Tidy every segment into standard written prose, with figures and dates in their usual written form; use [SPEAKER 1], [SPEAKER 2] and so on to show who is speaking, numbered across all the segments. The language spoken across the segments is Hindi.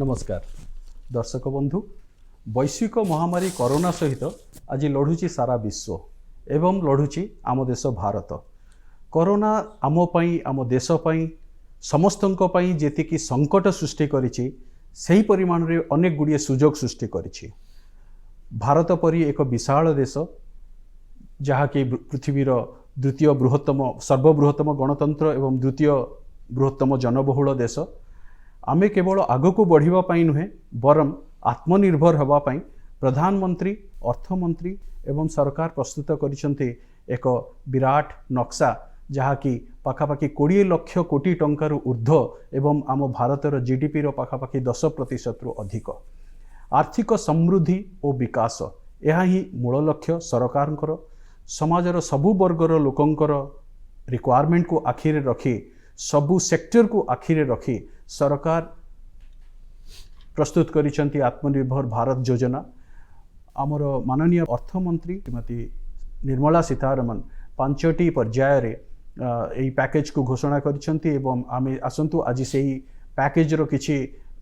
[SPEAKER 1] नमस्कार दर्शक बंधु वैश्विक महामारी कोरोना सहित आज लड़ुची सारा विश्व एवं लड़ुची आम देश भारत। कोरोना आम पई आम देश पई समस्तंक पई जेतिकी संकट सृष्टि करिछि सेही परिमाण रे अनेक गुड़िए सुजोग सृष्टि करिछि। भारत परी एक विशाल देश जहाँकि पृथ्वीर द्वितीय बृहत्तम सर्वबृहत्तम गणतंत्र एवं द्वितीय बृहत्तम जनबहुल देश आमे केवल आगको बढ़िबा पई नुहे बरम आत्मनिर्भर हवा पई प्रधानमंत्री अर्थमंत्री एवं सरकार प्रस्तुत करिसंते एक विराट नक्शा जहाँकि पाखापाखि 20 लाख कोटी टंकार ऊर्ध्व एवं आम भारतर जीडीपी रो पाखापाखि 10% रु अधिक आर्थिक समृद्धि और विकास यह ही मूल लक्ष्य सरकार समाजर सबु वर्गर लोकंकर रिक्वायरमेंट को आखिरे रखी सबु सेक्टर को आखिरे रखी सरकार प्रस्तुत करिसंती आत्मनिर्भर भारत योजना। आमर माननीय अर्थमंत्री श्रीमती निर्मला सीतारमण 5टी पर्याय रे एई पैकेज को घोषणा करिसंती एवं आमे आसंतु आज सेही पैकेज रो किछि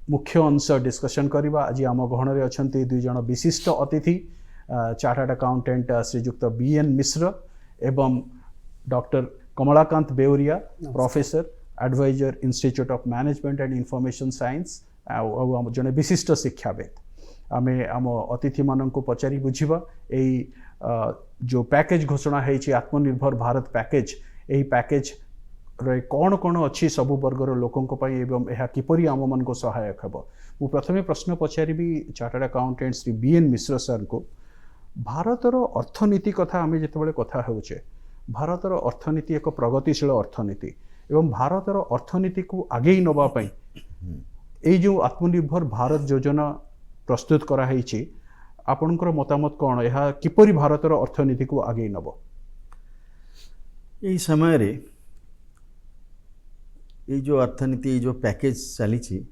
[SPEAKER 1] मुख्य अंश डिस्कशन करिबा। आज आम गहन रे अछंती दुई जण विशिष्ट अतिथि चार्टर्ड अकाउंटेंट श्रीजुक्त बीएन मिश्र एवं doctor Kamalakant Beuria professor adviser institute of management and information science जने विशिष्ट शिक्षाविद। आमे आम अतिथि मानन को पचारि बुझिबा एई जो पैकेज घोषणा हेछि आत्मनिर्भर भारत पैकेज एई पैकेज रे कौन कौन अच्छी सबु वर्गर लोकों पई एवं यह किपरि आम मन को सहायक हेबो। मु प्रथमे प्रश्न पचारिबी चार्टर्ड अकाउंटेंट श्री बीएन मिश्र सर को भारतर अर्थनीति कथा आमे जेतेबेले कथा हेउचे भारतर अर्थनीति एक प्रगतिशील अर्थनीति एवं भारतर अर्थनीति को आगे नबा पई ए जो आत्मनिर्भर भारत योजना प्रस्तुत करा हेछि आपनकर मतामत कौन यह किपरि भारतर अर्थनीति को आगे नब
[SPEAKER 2] यही समय रे ये जो अर्थनीति जो पैकेज चली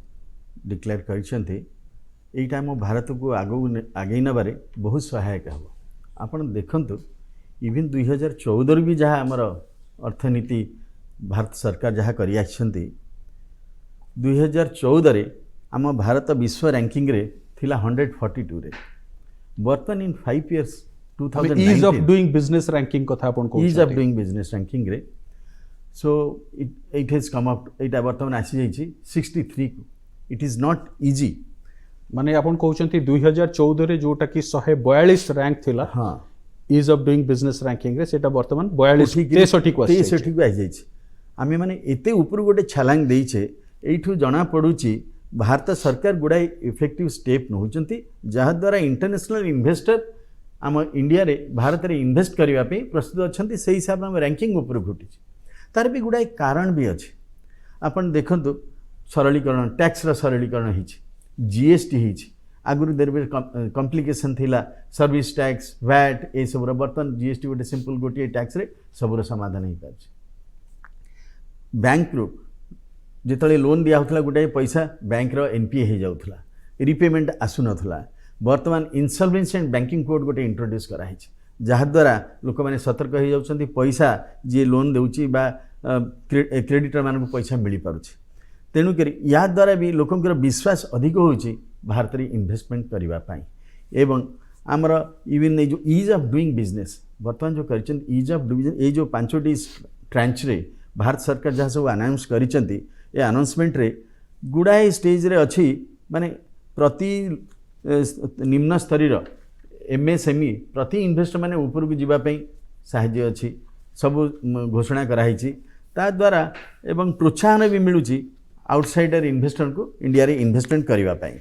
[SPEAKER 2] डिक्लेयर कर यहीटा आम भारत को आगे नबारे बहुत सहायक हम। आपन देखंतु इवन 2014 भी जहाँ आमर अर्थनीति भारत सरकार जहाँ कर 2014 रे आम भारत विश्व रैंकिंग रे थिला 142 रे बर्तन in 5 years 2019
[SPEAKER 1] ease of doing business ranking कथा आपन को
[SPEAKER 2] ease of doing business ranking रे so it has come up एटा बर्तमान आसी जाइछि 63 को इट इज नॉट इजी
[SPEAKER 1] माने आपन कहउचंती 2014 रे जोटा कि 142 रैंक थिला
[SPEAKER 2] हां
[SPEAKER 1] ease of doing business ranking रे सेटा वर्तमान 42 63 को आसी
[SPEAKER 2] 63 को आसी जाइछि। आमे माने एते ऊपर गोटे छलांग देइछे एठू जना पडुची भारत सरकार गुडाई इफेक्टिव स्टेप नउचंती जहा द्वारा इंटरनेशनल इन्वेस्टर आम इंडिया रे भारत रे इन्वेस्ट करबा पे प्रस्तुत अछंती सेही हिसाब में रैंकिंग ऊपर घुटिछि। तार भी गुडाई कारण भी अछि आपन देखंतु सरलीकरण टैक्स रा सरलीकरण हिछि जीएसटी हिछि आगुरु देरबे कॉम्प्लिकेशन थिला सर्विस टैक्स वैट ए सब बर्तन जीएसटी गोटे सिंपल गोटे टैक्स रे सबुर समाधान हो पारे। बैंक रू जिते लोन दिया होता गोटे पैसा बैंक रो एनपीए हो जाउथला रिपेमेंट आसु नथला वर्तमान इंसॉल्वेंसी एंड बैंकिंग कोड गोटे इंट्रोड्यूस कराई जहाँ द्वारा लोक मैंने सतर्क हो जाउछंती पैसा जी लोन देउची बा क्रेडिटर मान को पैसा मिल पारुछि तेणुक या द्वारा भी लोकंकर विश्वास अधिक होउची भारत रे इन्वेस्टमेंट करबा पाई एवं आमर इवन जो ईज ऑफ डूइंग बिजनेस वर्तमान जो कर ईज ऑफ डूइंग ये जो 5टी ट्रांच रे भारत सरकार जहाँ सब अनाउंस करिसंती ये अनाउंसमेंट रे गुड़ाए स्टेज रे अच्छी माने प्रति निम्न स्तरीय एमएसएमई प्रति इन्वेस्टर माने ऊपर को जीवा पई साहाय्य अच्छी सब घोषणा कराई ता द्वारा एवं प्रोत्साहन भी मिलूची आउटसाइडर इन्वेस्टर को इंडिया रे इन्वेस्टमेंट करबा पई।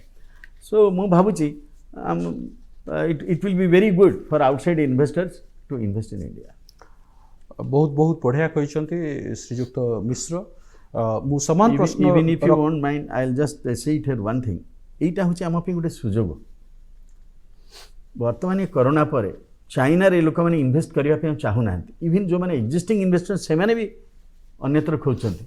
[SPEAKER 2] सो मु भाबुची it will be very good for outside investors to invest in India.
[SPEAKER 1] बहुत बहुत बढ़िया कहते श्रीजुक्त मिश्र मु समान प्रश्न
[SPEAKER 2] even if you won't mind I will just say it here one thing एटा होची आम पे गोटे सुजोग वर्तमान कोरोना पर चाइना रे लोक माने इन्वेस्ट करबा पे चाहू ना इवन जो माने एग्जिस्टिंग इन्वेस्टर से माने भी अन्यत्र खोजछंती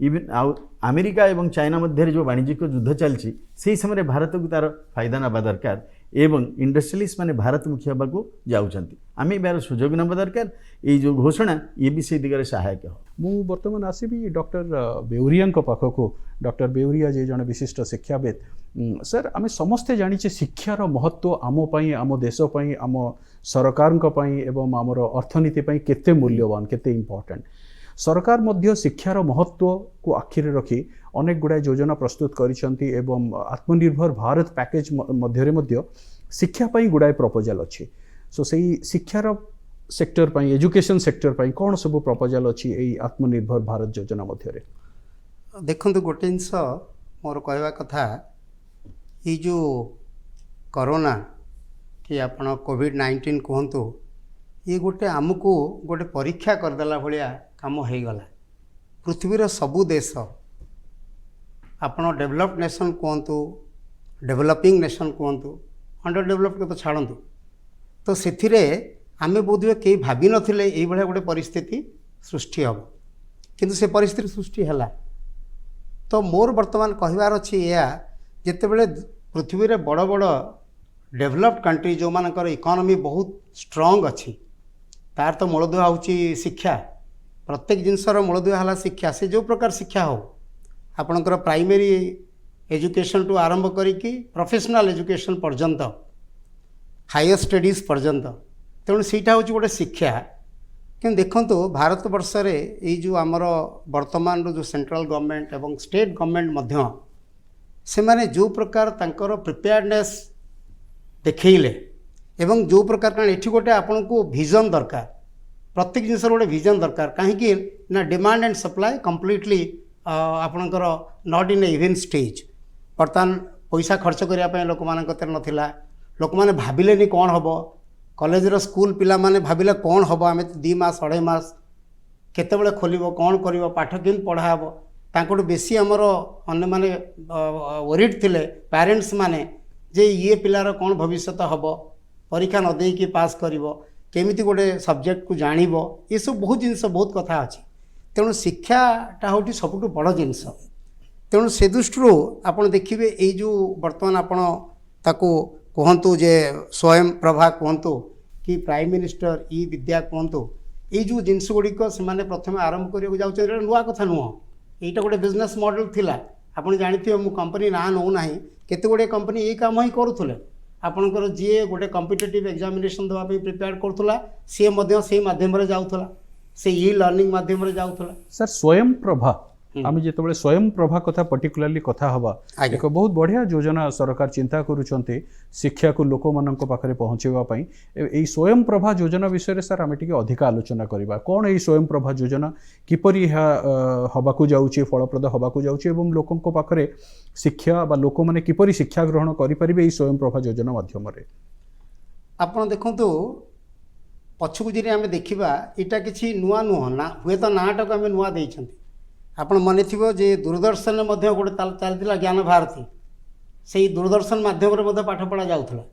[SPEAKER 2] इवन अमेरिका एवं चाइना मध्य जो वाणिज्यिक युद्ध चलती से समय भारत को तार फायदा नवा दरकार एवं इंडस्ट्रियलिस्ट माने भारतमुखी होगा जाऊँच आम यार सुजोग नवा दरकार ये जो घोषणा ये भी से दिगरे सहायक हो
[SPEAKER 1] मु वर्तमान आसबि डॉक्टर बेउरिया पाखक डॉक्टर बेउरिया जे जड़े विशिष्ट शिक्षाविद सर आम समस्ते जानिचे शिक्षार महत्व आम पई आम देश पई आम सरकार एवं आमर अर्थनीति पई केते मूल्यवान केते इम्पोर्टेंट सरकार मध्य शिक्षार महत्व को आखिरे रखी अनेक गुड़ाए योजना प्रस्तुत करिसेंती एवं आत्मनिर्भर भारत पैकेज मध्यरे मध्य शिक्षा पई गुड़ाए प्रपोजल अच्छी सो सही शिक्षार सेक्टर पई एजुकेशन सेक्टर पई कौन सब प्रपोजल अच्छी यही आत्मनिर्भर भारत योजना मध्यरे
[SPEAKER 3] देखो गोटे जिनस मोर कहवा कथा ये जो कोरोना कि आपण कोविड-19 कहतु ये गोटे आमको गोटे परीक्षा करदेला भाया काम हो गला पृथ्वीर सबू देश आपण डेवलप्ड नेशन कहतु डेवलपिंग नेशन कहतु अंडर डेवलप्ड तो छाड़ू तो से आमे बोधवे कई भावी नथिले एई भलिया गोटे परिस्थिति सृष्टि हम किंतु से परिस्थिति सृष्टि हैला तो मोर वर्तमान कहबार अच्छी या जितेबले पृथ्वी रे बड़ बड़ डेवलप्ड कंट्री जो मानकर इकोनॉमी बहुत स्ट्रांग अच्छी तार तो मूलदुआ होची शिक्षा प्रत्येक जिनसर मूलदुआ है शिक्षा से जो प्रकार शिक्षा हो आपणकर प्राइमरी एजुकेशन टू आरंभ करिकी प्रोफेशनल एजुकेशन पर्यंत हायर स्टडीज पर्यंत तेणु सीटा हूँ गोटे शिक्षा कि देखो भारत वर्ष रे जो आमर वर्तमान जो सेंट्रल गवर्नमेंट एवं स्टेट गवर्नमेंट मध्य से माने जो प्रकार तांकर प्रिपेयर्डनेस देखले एवं जो प्रकार कारण एठी गोटे आपन को विजन दरकार प्रत्येक जिनस गोटे विजन दरकार कहीं ना डिमांड एंड सप्लाई कम्प्लीटली आपणकर नॉट इन इवेंट स्टेज बर्तमान पैसा खर्च करने लोक मान नाला लोक मैंने भाविले कौन हम कॉलेज स्कूल पिला माने भाविले कौन हम आम 2 मास 2.5 मास केतेबेले खोलिबो कौन करिबो पाठ केन पढ़ाबो तांकोट बेसी हमर अन्य माने वरिड थिले पेरेंट्स माने जे ये पिलार कौन भविष्य हम परीक्षा न देकी पास करिबो केमिति गोटे सब्जेक्ट को जानिबो ये सब बहुत जिनस बहुत कथा अछि तेणु शिक्षाटा होटी सबुठु बड़ जिनस तेणु से दृष्टि आपन देखिबे ए जो वर्तमान आपन ताको कहतु जे स्वयं प्रभा कहतु कि प्राइम मिनिस्टर ई विद्या कहतु ये जो जिनस गुड़िक से प्रथम आरंभ करने जाऊँ नुआ कथा नुह यहाँ गोटे बिजनेस मॉडल थिला आपन जानते मु कंपनी ना नौ ना केते गुड़े कंपनी ये काम ही करुले आपणकर जी गोटे कॉम्पिटिटिव एग्जामिनेशन देवाई प्रिपेयर करुला सी से माध्यम जाऊला से ई लर्निंग माध्यम जाऊला
[SPEAKER 1] सर स्वयं प्रभा आम जो स्वयं प्रभा कथा पर्टिकुलाली कथा हवा एक बहुत बढ़िया योजना सरकार चिंता करुँच शिक्षा को लोक मान पाखे पहुँचवाई यही स्वयं प्रभा योजना विषय सर आम टे अधिक आलोचना करवा कौन यही स्वयं प्रभा योजना किपरि हवाकू जाऊँगी फलप्रद हवाकू जाऊँगी एवं लोकों पाखे शिक्षा बा लोक मैंने किपरि शिक्षा ग्रहण करें स्वयं प्रभा योजना माध्यम
[SPEAKER 3] आप देखु पछकू जी आम देखा यहाँ किसी नुआ नुह ना हुए तो नाटा को आम नुआ देते आपण मन थी जे दूरदर्शन गोटे चलता ज्ञान भारती से दूरदर्शन माध्यम पाठ पढ़ा जाऊला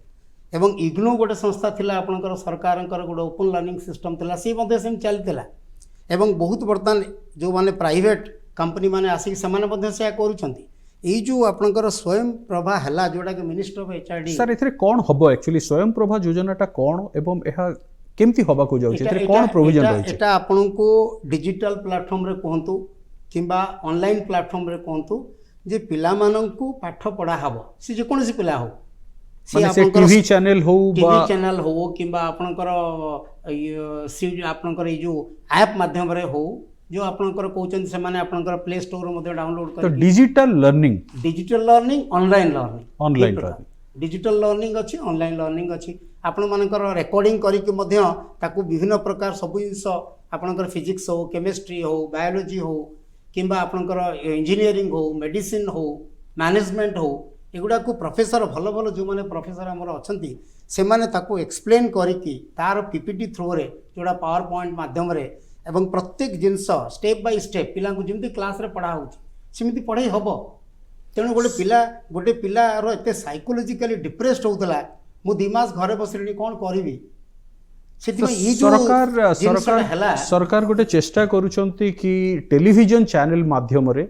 [SPEAKER 3] एवं इग्नू गोटे संस्था थिला आपणकर सरकार गोटे ओपन लर्निंग सिस्टम थिला सी चलता एवं बहुत बर्तमान जो माने प्राइवेट कंपनी माने आसिक से से करुँच जो आपणकर स्वयं प्रभा है जोटा कि मिनिस्टर ऑफ एचआरडी
[SPEAKER 1] सर एथरे कौन हबो एक्चुअली स्वयं प्रभा योजनाटा कौन एवं एहा केमती हबाकू जाउछि एथरे कौन प्रोविजन रहछि
[SPEAKER 3] एटा आपनको डिजिटल प्लेटफॉर्म रे कहंतु किंबा ऑनलाइन प्लेटफॉर्म रे कहंतु जे पिला माननकू पाठ पढ़ा हबो से जे कोनसी पिला हो
[SPEAKER 1] से टीवी चैनल हो
[SPEAKER 3] टीवी चैनल हो किंबा आपनकर सी आपनकर जो ऐप माध्यम रे हो जो आपनकर कहउछन से माने आपनकर प्ले स्टोर मध्ये डाउनलोड कर
[SPEAKER 1] तो digital learning online
[SPEAKER 3] digital learning अच्छी ऑनलाइन लर्निंग अच्छी आपण मानकर रेकॉर्डिंग करिक मध्ये ताकू विभिन्न प्रकार सब जिनस आपनकर फिजिक्स हो केमिस्ट्री हो बायोलॉजी हो किंबा आपनकर इंजीनियरिंग हो मेडिसिन हो मैनेजमेंट हो एगुड़ा को प्रोफेसर भल भल जो मैंने प्रोफेसर आमर अच्छा से माने ताकू एक्सप्लेन करिकी तार पीपीटी थ्रू रे जोड़ा पावर पॉइंट माध्यम रे एवं प्रत्येक जिनस स्टेप बाय स्टेप पिला जमी क्लास रे पढ़ा होती पढ़ाई हम तेणु गोटे पिलार एत साइकोलोजिकली डिप्रेस्ड होता मु 2 मास घरे बसली कौन करी
[SPEAKER 1] सरकार गोटे चेष्टा करुछंती कि टेलीविजन चैनल माध्यम रे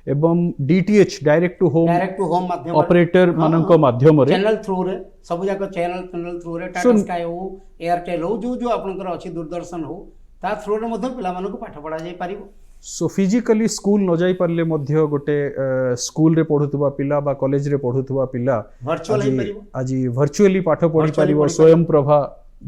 [SPEAKER 1] एवं DTH direct to home
[SPEAKER 3] direct to home माध्यम
[SPEAKER 1] ऑपरेटर मानक माध्यम रे
[SPEAKER 3] चैनल थ्रू रे सब जाक चैनल थ्रू रे टाटा स्काई हो एयरटेल हो जो आपनकर अछि दूरदर्शन हो ता थ्रू रे मध्ये पिला मानको पाठ पढा जाई परिबो।
[SPEAKER 1] सो फिजिकली स्कूल न जाई परले मध्य गोटे स्कूल रे पढुतबा पिला बा कॉलेज रे पढुतबा पिला
[SPEAKER 3] वर्चुअल हे परिबो
[SPEAKER 1] आज वर्चुअली पाठ पढ़ी परिबो स्वयं प्रभा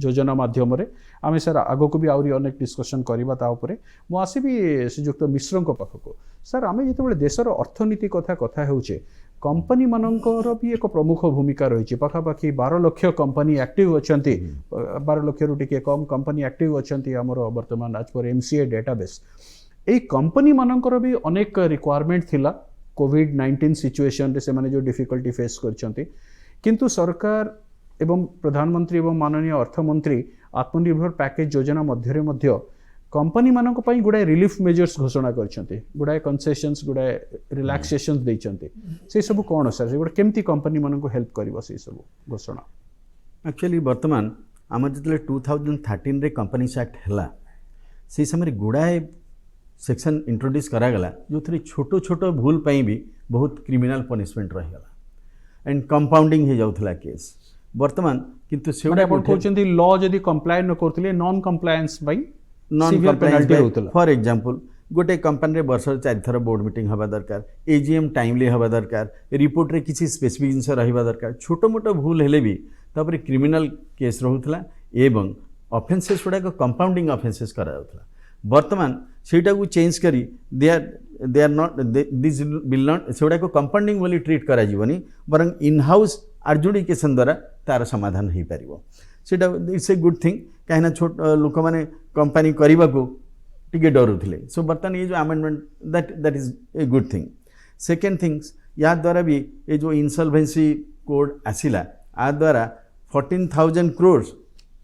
[SPEAKER 1] योजना माध्यम रे आमे सर आगो को भी आउरी अनेक डिस्कशन करबा ता ऊपर मु आसीबी श्रीयुक्त मिश्र को पाखको सर आमे जेतेबेले देशर अर्थनीति कथा हेउचे कंपनी मानकर भी एक प्रमुख भूमिका रही पाखापाखि 12 लाख कंपनी एक्टिव अछंती 12 लाख रु टिके कम कंपनी एक्टिव अछंती हमर वर्तमान आज पर एमसीए डेटाबेस ए कंपनी मानकर भी अनेक रिक्वायरमेंट थिला कोविड-19 सिचुएशन रे से माने जो डिफिकल्टी फेस करछंती किंतु सरकार एवं प्रधानमंत्री एवं माननीय अर्थमंत्री आत्मनिर्भर पैकेज योजना मध्य मध्य कंपनी मानक पई गुडाय रिलीफ मेजर्स घोषणा करछंती गुडाय कंसेशंस गुडाय रिलैक्सेशंस दैछंती से सब कोन सर गुडा केमती कंपनी मानक हेल्प करबो से सब घोषणा
[SPEAKER 2] एक्चुअली वर्तमान आम जो 2013 रे कंपनीज एक्ट हैला से समय गुड़ाए सेक्शन इंट्रोड्यूस करागला जो थी छोट छोट भूल पाई भी बहुत क्रिमिनल पनिशमेंट रहीगला एंड कंपाउंडिंग हो जाउथला केस वर्तमान किंतु सेउडा
[SPEAKER 1] कहते लॉ जदि कंप्लाई न करथिले non compliance by
[SPEAKER 2] non compliance for example गोटे कंपनी रे वर्ष 4 थर बोर्ड मीटिंग हवा दरकार एजीएम टाइमली हवा दरकार रिपोर्ट रे किसी स्पेसिफिक जिनस रहिबा दरकार छोट मोट भूल हेले भी तापर क्रिमिनल केस रहउथला एवं ऑफेंसेस गुडा कंपाउंडिंग ऑफेंसेस करा जाउथला वर्तमान सेटा को चेंज करी they are not this will not सेटा को कंपाउंडिंग बोली ट्रीट करा जीवनी बरं इन हाउस आर्जुडिकेशन द्वारा तार समाधान हो पार सेटा इट्स ए गुड थिंग कहीं छोट लोक मैंने कंपनी करने को टिके डरुले सो बर्तमान ये जो amendment that is a good thing second things या द्वारा भी ये जो इंसॉल्वेंसी कोड आसिला आ द्वारा 14,000 crores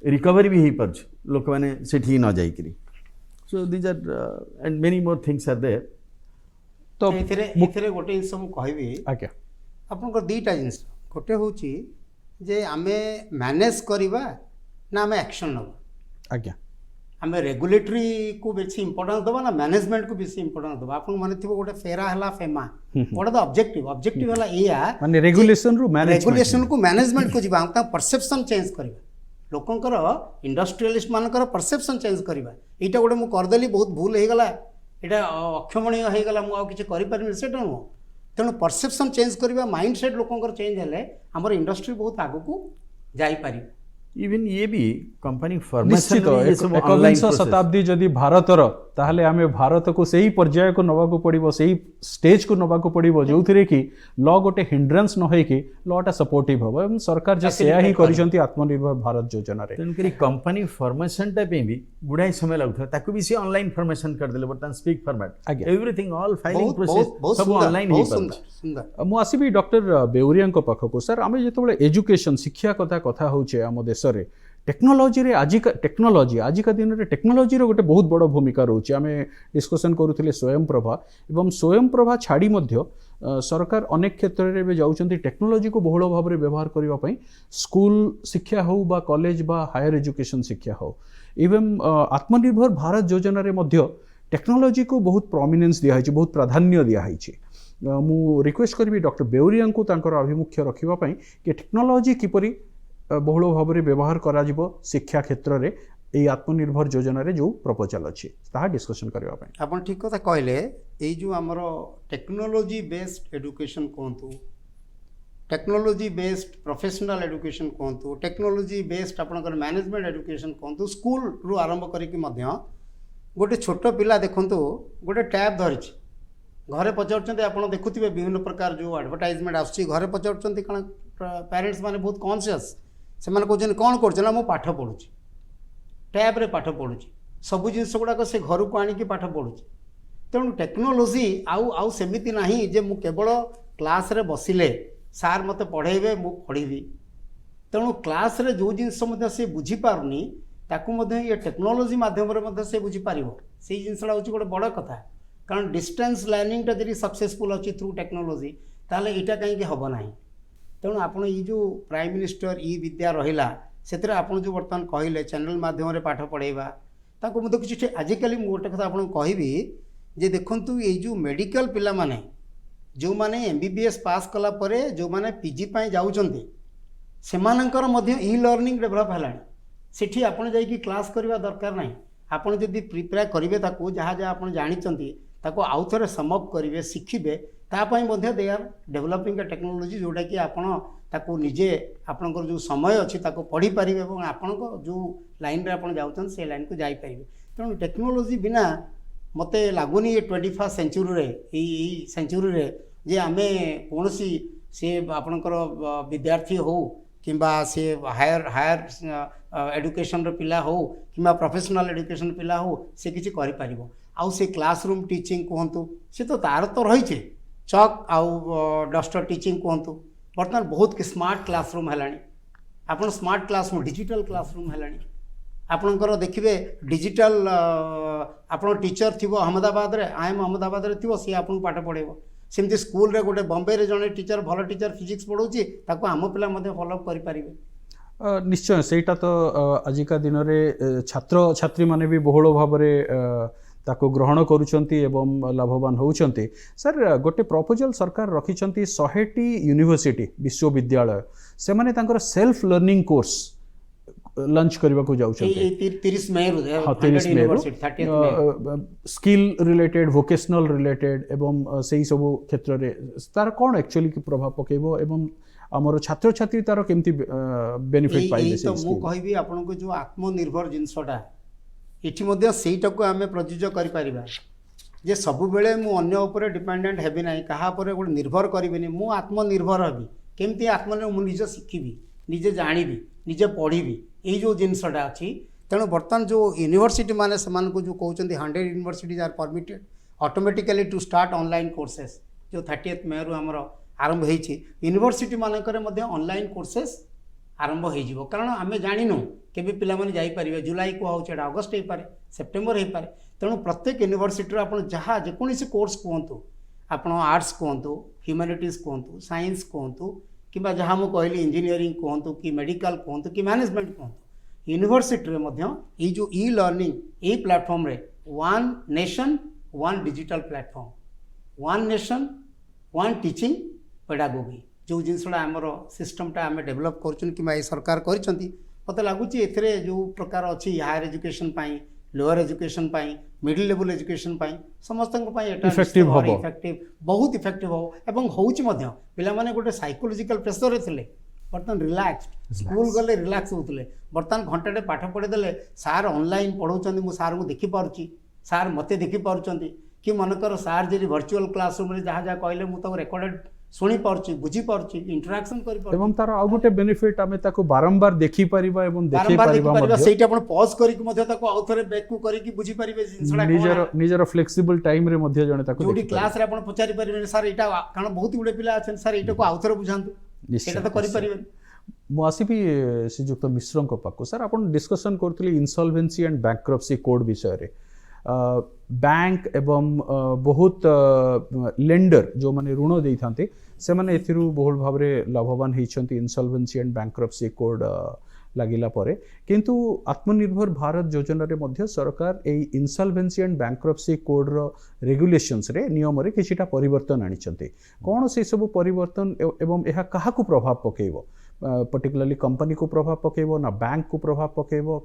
[SPEAKER 2] रिकवरी भी हो पार लोक मैंने सेठी न जाइकरी so these are and many more things are there
[SPEAKER 3] तो एथिरे गोटे जिनस मु कहबी
[SPEAKER 1] आज्ञा
[SPEAKER 3] आपनकर दीटा जिनस गोटे होची जे आमे मैनेज करिबा ना आमे एक्शन नबा
[SPEAKER 1] आज्ञा
[SPEAKER 3] आमे रेगुलेटरी को बेसी इंपोर्टेंस दबा ना मैनेजमेंट को बेसी इंपोर्टेंस दबा आपन माने थिबो गोटे फेरा हला फेमा व्हाट द ऑब्जेक्टिव हला एया
[SPEAKER 1] माने रेगुलेशन रो मैनेजमेंट
[SPEAKER 3] रेगुलेशन को मैनेजमेंट को जिबा हम परसेप्शन चेंज करिबा लोकंकर इंडस्ट्रियलिस्ट मानकर परसेप्शन चेंज करिबा एटा गोटे मु करदेली बहुत भूल हे गला एटा अक्षमणीय हे गला मु आ किछ करि परमि सेटा नो तेणु परसेप्शन चेंज करिबा माइंडसेट लोकंकर चेंज हेले हमर इंडस्ट्री बहुत आगु को जाई पारि
[SPEAKER 2] इवन ये भी कंपनी
[SPEAKER 1] निश्चित एकविंश शताब्दी जदि भारतर ताहले आमे भारत को सही पर्याय को नवा को पड़िबो सही स्टेज को नवा को पड़िबो जो थिरे कि लॉ गोटे हिंड्रेंस न होई कि लॉटा सपोर्टिव हो एवं सरकार जे सेया ही करिसंती आत्मनिर्भर भारत योजना रे
[SPEAKER 2] तेणुकरी कंपनी फॉर्मेशन टा पे भी गुडाई समय लागुथा ताकू भी से ऑनलाइन फॉर्मेशन कर देले बर्तन speak format everything all filing process सब ऑनलाइन ही
[SPEAKER 3] सुंदर
[SPEAKER 1] मु आसीबी डॉक्टर बेउरिया को पाखको सर आमे जेतबेले एजुकेशन शिक्षा कथा होचे आम देश रे टेक्नोलॉजी रे आजिका दिन रे टेक्नोलॉजी रो गोटे बहुत बड़ भूमिका रोचे आमे डिस्कशन करूथिले स्वयं प्रभा एवं स्वयं प्रभा छाड़ी मध्य सरकार अनेक क्षेत्र रे भी जाउचंती टेक्नोलॉजी को बहुल भाव रे व्यवहार करबा पई स्कूल शिक्षा हो बा कॉलेज बा हायर एजुकेशन शिक्षा हो एवं आत्मनिर्भर भारत योजना रे मध्य टेक्नोलॉजी को बहुत प्रोमिनेंस दिया है बहुत प्राधान्य दिया है मु रिक्वेस्ट करबी डॉक्टर बेउरिया को तांकर अभिमुख्य रखिबा पई कि टेक्नोलॉजी किपरि बहुल भाव में व्यवहार करा जिवो शिक्षा क्षेत्र रे ए आत्मनिर्भर योजना रे जो प्रपोजल अछि ताहा डिस्कशन करबा पई
[SPEAKER 3] आपण ठीक कथा कहले ए जो हमरो टेक्नोलॉजी बेस्ड एजुकेशन कोंतु टेक्नोलॉजी बेस्ड प्रोफेशनल एजुकेशन कोंतु टेक्नोलॉजी बेस्ड आपनकर मैनेजमेंट एजुकेशन कोंतु स्कूल रु आरंभ करी कि मध्य गोटे छोट पिला देखंतु गोटे टैब धरिछि घरे पचारुचंती आपण देखुथिबे विभिन्न प्रकार जो एडवर्टाइजमेंट आछि घरे पचारुचंती कण पेरेंट्स माने बहुत कॉन्शियस से माने कहउछन कोन करछन मो पाठ पढुछि टैब रे पाठ पढुछि सब जिनिस गुडा से घर को आनी कि पाठ पढुछि तेणु टेक्नोलॉजी आउ सेमिति नाही जे मु केवल क्लास रे बसिले सार मते पढ़ेबे मु पढ़िबी तेणु क्लास रे जो जिनिस मते से बुझी पारुनी ताकू मते ये टेक्नोलॉजी माध्यम रे मते से बुझी पारिबो सेही जिनिसडा होछि गोटे बड़ कथा कारण डिस्टेंस लर्निंग टा जदि सक्सेसफुल अछि थ्रू टेक्नोलॉजी ताले इटा कहीं हब ना तेणु आप जो प्राइम मिनिस्टर ई विद्या रहा से जो बर्तमान कहले चैनल माध्यम पाठ पढ़ेबा मुझे किसी आजिकल गोटे कथा आपको कहबी जे देखु ये जो मेडिकल पिला माने जो माने MBBS पास कला परे जो माने PG पाई जाउचंती सेमानंकर मध्य ई लर्निंग डेभलप हलानी सेठी आपण जाई कि क्लास करबा दरकार नाही आपण जदि प्रिपेयर करिवे ताको जहा जहा आपण जानिचंती ताको आउ थरे समअप करिवे शिखिबे ता पई मध्य दे आर डेभलपिंग अ टेक्नोलॉजी जोटा कि आपण ताको निजे आपनकर जो समय अछि ताको पढ़ी पारिबे एवं आपनको जो लाइन रे आपण जाउचन से लाइन को जाई पारिबे तेणु टेक्नोलॉजी बिना मते लागुनी ये 21st सेंचुरी रे ई सेंचुरी रे जे आमे कोनोसी से आपनकर विद्यार्थी हो किंबा से हायर एडुकेशन रो पिला हो किंबा प्रोफेशनल एडुकेशन पिला हो से किछि करि पारिबो आउ से क्लासरूम टीचिंग कहतु से तो तार तो रही है चक आउ डस्टर टीचिंग कहतु बर्तमान बहुत स्मार्ट क्लासरूम है आपन स्मार्ट क्लासरूम डिजिटल क्लासरूम है आपणकर देखिए डिजिटल आपन टीचर थी अहमदाबाद रे आई एम अहमदाबाद रे थी सी आपन पाठ पढ़ेबो सेमती स्कूल रे गोटे बॉम्बे रे जने टीचर भल टीचर फिजिक्स पढ़ाउची ताको आम पिला मध्ये फॉलो करि पारिबे
[SPEAKER 1] निश्चय सेटा तो आजिका दिन रे छात्र छात्री माने भी बहुल भाव रे ताको ग्रहण करूचंती एवं लाभवान होउचंती सर गोटे प्रपोजल सरकार रखिचंती 100टी यूनिवर्सिटी विश्वविद्यालय से माने तांकर सेल्फ लर्निंग कोर्स लंच करबा को जाउचंती
[SPEAKER 3] 30 मई रु
[SPEAKER 1] 30 मई स्किल रिलेटेड वोकेशनल रिलेटेड एवं सेही सब क्षेत्र रे तार कोन एक्चुअली की प्रभाव पकेबो एवं हमर छात्र छात्री तार केमती बेनिफिट पाइबे से
[SPEAKER 3] तो मु कहबी आपन को जो आत्मनिर्भर जिंसटा इठी मध्य सेईटाको आमे प्रयोज्य करि परिबा जे सब बेले मु अन्य ऊपर डिपेंडेंट हेबी नाही कहा पर गोटे निर्भर करिबेनी मु आत्मनिर्भर हबी केमती आत्मनिर्भर मु निजे शिखिबी निजे जानिबी निजे पढ़िबी एई जो जिनसटा अछि तेणु बर्तमान जो यूनिवर्सिटी माने समान को जो कहउचंती 100 universities are permitted automatically to start online courses जो 30th मई रु हमर आरंभ होईछि यूनिवर्सिटी मानकर मध्य ऑनलाइन कोर्सेस आरंभ हो कारण आम जाणीनु केबे पिला माने जाई परिबे जुलाई को आउछ एटा अगस्त हे पारे सेप्टेम्बर हे पारे तेणु प्रत्येक यूनिवर्सिटी आपण जहाँ जेकोसी कोर्स कहतु आपण आर्ट्स कहतु ह्यूमैनिटीज कहतु साइंस कहतु किंबा जहाँ मु कहली इंजीनियरिंग कहतु कि मेडिकल कहतु कि मैनेजमेंट कहतु यूनिवर्सिटी रे मध्य ई जो ई लर्निंग ई प्लेटफॉर्म रे one nation one digital platform one nation one teaching pedagogy जो जिनसटा आमर सिस्टमटा आम डेभलप कर सरकार कर मत लगुच ए जो प्रकार अच्छी हायर एजुकेशन पाई लोअर एजुकेशन पाई मिडिल लेवल एजुकेशन पाई समस्त
[SPEAKER 1] इफेक्टिव
[SPEAKER 3] बहुत इफेक्टिव हो एवं होउची मध्य पिला माने गोटे साइकोलॉजिकल प्रेशर रे थिले बर्तमान रिलैक्स स्कूल गले रिलैक्स होते बर्तमान घंटाटे पाठ पढ़ीदेले सार ऑनलाइन पढ़ाऊँ मुझे सार को देखी पार्ची सार मते देखी पार्टी कि मनकर सार जी वर्चुअल क्लासरूम रे जहाँ जहाँ कहले मुझे रेकर्डेड शुणी पार्ची बुझी पार्ची इंटरैक्शन करि पार्ची
[SPEAKER 1] एवं तार आ गोटे बेनिफिट आमे ताको बारंबार देखि परिबा एवं देखि परिबा
[SPEAKER 3] मध्य सेटा आपण पॉज करिक मध्य ताको आउ थरे बैक को करिक बुझी परिबे जिनसडा
[SPEAKER 1] निजर फ्लेक्सिबल टाइम रे मध्य जने ताको
[SPEAKER 3] जोडी क्लास रे आपण पचारि परिबे सर एटा कारण बहुत गुडे पिला अछन सर एटा को आउ थरे बुझांतु सेटा तो करि परिबे
[SPEAKER 1] मु आसीबी श्रीजुक्त मिश्रଙ୍କ पाको सर आपण डिस्कशन करथली इंसॉल्वेंसी एंड बैंक्रप्सी कोड विषय रे बैंक एवं बहुत लेंडर जो माने ऋण देई थांते से माने एथिरु बहुल भाव रे लाभवान होइछंती इंसॉल्वेंसी एंड बैंक्रप्सी कोड लागिला परे किंतु आत्मनिर्भर भारत योजना रे मध्य सरकार ए इंसॉल्वेंसी एंड बैंक्रप्सी कोड रो रेगुलेशंस रे नियम रे किछिटा परिवर्तन आनिछंती कोन से सब परिवर्तन एवं एहा काहा को प्रभाव पकेइबो पर्टिकुलरली कंपनी को प्रभाव पकेइबो ना बैंक को प्रभाव पकेइबो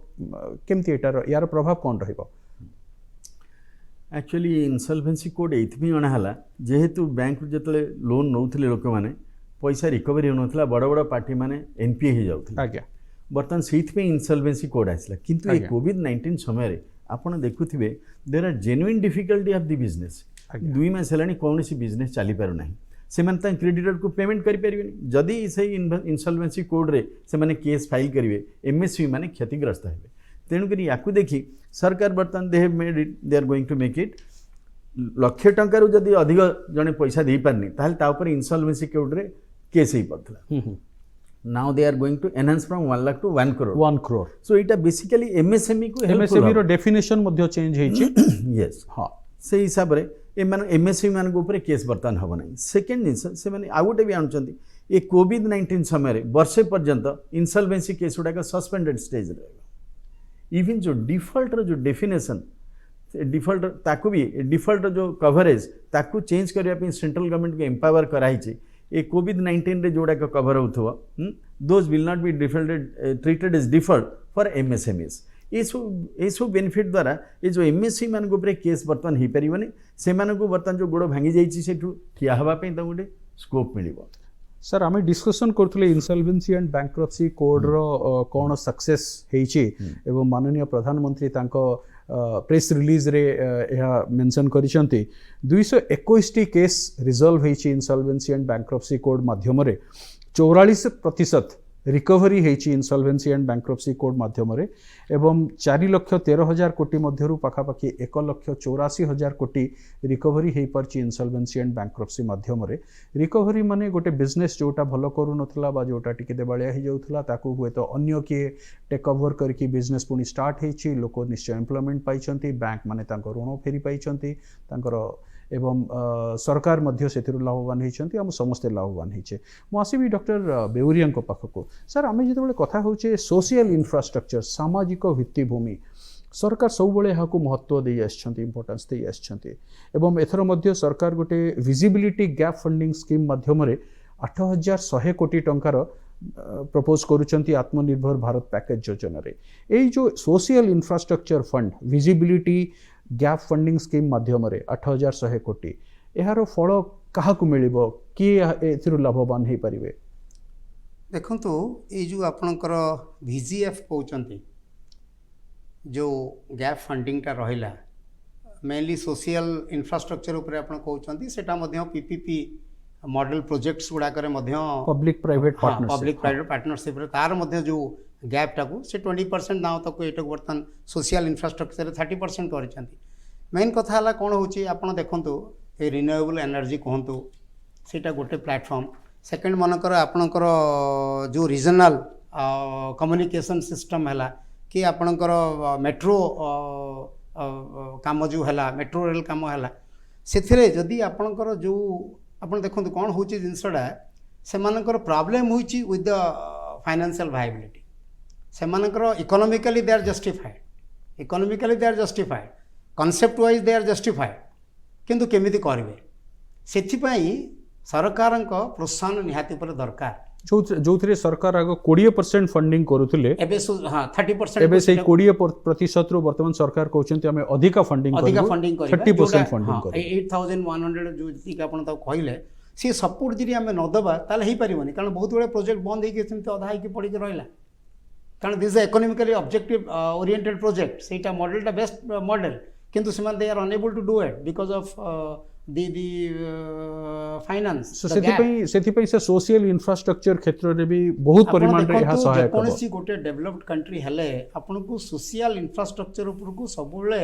[SPEAKER 1] केमती एटार यार प्रभाव कोन रहिबो
[SPEAKER 2] एक्चुअली इनसॉल्वेंसी कोड एथि अणाला जेहेतु बैंक जिते लोन नौथिले लोक मैंने पैसा रिकवरी होता बड़ बड़ पार्टी मैंने एनपीए हो जाते
[SPEAKER 1] आज्ञा
[SPEAKER 2] बर्तमान से इनसॉल्वेंसी कोड आसला किंतु ये कोविड-19 समय आप देखुए there are genuine difficulty of the business 2 मास है कौन सी बिजनेस चली पार ना से क्रेडिटर को पेमेंट करें जदि से इनसॉल्वेंसी कोड रे से केस फाइल करेंगे एमएसवी मैंने क्षतिग्रस्त हे तेणुक या देखी सरकार बर्तमान they have made it they are going to make it लक्ष टंकार जदि अधिक जड़े पैसा दे पारनी ताहले ता ऊपर इनसॉल्वेंसी कोड रे केस ही पड़ता now they are going to enhance from 1 lakh to 1 crore so इटा बेसिकली एमएसएमई को
[SPEAKER 1] एमएसएमई रो डेफिनेशन मध्ये चेंज हेछि
[SPEAKER 2] यस हां से हिसाब रे एमएसएमई मान ऊपर केस बर्तमान हबो नै सेकंड जिंस से माने आ गोटे भी आनुचंती ये कोविड-19 समय रे वर्षे पर्यंत इनसॉल्वेंसी केस उडा का सस्पेंडेड स्टेज रे इवन जो डिफॉल्ट रो जो डेफिनेशन डिफॉल्ट ताकू भी डिफॉल्ट जो कवरेज ताकू चेंज करने सेंट्रल गवर्नमेंट को एम्पावर कराई ए कोविड-19 रे जोड़ा कवर होथो those will not be defaulted treated as default for MSMEs ये सब बेनिफिट द्वारा ये जो एमएससी मान केस बर्तमान हो पारनी से बर्तमान जो गोड़ भांगी जाइए ठिया हाँवाई गोटे स्कोप मिल
[SPEAKER 1] सर आम डिस्कसन करुले इनसॉल्वेंसी एंड बैंक्रप्सी कोड रो कौन सक्सेस होईची एवं माननीय प्रधानमंत्री तांको प्रेस रिलीज रे यह मेंशन करिसंती 221 केस रिजॉल्व होईची इनसॉल्वेंसी एंड बैंक्रप्सी कोड माध्यम रे 44% रिकवरी होईची इनसॉल्वेंसी एंड बैंक्रप्सी कोड माध्यम रे एवं 4,13,000 कोटी मध्यरु पाखापाखि 1,84,000 कोटी रिकवरी हो पार्ची इनसॉल्वेंसी एंड बैंक्रप्सी माध्यम रे रिकवरी माने गोटे बिजनेस जोटा भल करू नथला बा जोटा टिके देबाळिया ही जाउथला ताकू हुए तो अन्य किए टेक ओवर करके बिजनेस पुनी स्टार्ट होईची लोक निश्चय एम्प्लॉयमेंट पाइछंती बैंक माने तांको ऋण फेरी पाइछंती तांकर एवं सरकार मध्य से लाभवान होती आम समस्ते लाभवान होचे मुझे डॉक्टर बेउरिया पाखक सर आम जो कथा होचे सोशल इंफ्रास्ट्रक्चर सामाजिक भित्तिभूमि सरकार सब यहाँ महत्व दे इंपोर्टेंस दे एवं एथर मध्य सरकार गोटे विजिबिलिटी गैप फंडिंग स्कीम माध्यम 8,100 कोटी टंकार प्रपोज करुचंती आत्मनिर्भर भारत पैकेज योजना रे यही जो social infrastructure fund visibility gap funding scheme माध्यम 8,100 कोटी यार फल क्या मिलिबो किए लाभवान हो पारे
[SPEAKER 3] देखु ये जो आपणकर VGF कहते जो गैप फंडिंगटा रहा मेनली सोशल इंफ्रास्ट्रक्चर उपर आप कहते सेटा PPP मॉडल प्रोजेक्ट्स गुड़ाक
[SPEAKER 1] पब्लिक प्राइवेट
[SPEAKER 3] पार्टनरशिप तार जो गैपटा को से 20% दाम तक ये बर्तमान सोशल इंफ्रास्ट्रक्चर 30% कर मेन कथा है कौन होची आपन देखंतु ए रिन्यूएबल एनर्जी कहतु सेटा गोटे प्लेटफॉर्म सेकंड मनकर आपणकर जो रीजनल कम्युनिकेशन सिस्टम है कि आपणकर मेट्रो काम जो है मेट्रो रेल काम है से जदि आपणकर जो आपन देखंतु कौन होची जिनसडा से मानकर प्रॉब्लम होची विथ द फाइनेंशियल वायबिलिटी से मानकर economically they are justified concept wise they are justified किंतु केमिति करिवे सेथिपई सरकार प्रोत्साहन निहाती पर दरकार
[SPEAKER 1] जो सरकार आग 20% फंडिंग करुले
[SPEAKER 3] एबे हां 30%
[SPEAKER 1] एबे से 20% रु वर्तमान सरकार कहउछन्ती हमें अधिक फंडिंग 30% फंडिंग कर
[SPEAKER 3] 8,100 जो जी आपण त कहिले से सपोर्ट जरी हमें न दबा ताले ही परिबनी कारण बहुत बड़े प्रोजेक्ट बंद हे के सेमते अधा हे के पड़ी के रहला कारण this is economically objective oriented project सेटा मॉडलटा बेस्ट मॉडल किंतु सेमान they are unable to do it because of the finance
[SPEAKER 1] so सेथिपई से सोशल इंफ्रास्ट्रक्चर क्षेत्र रे भी बहुत परिमाण रे यहा सहायक हो
[SPEAKER 3] कोनसी गोटे डेवलप्ड कंट्री हेले आपन को सोशल इंफ्रास्ट्रक्चर ऊपर को सबले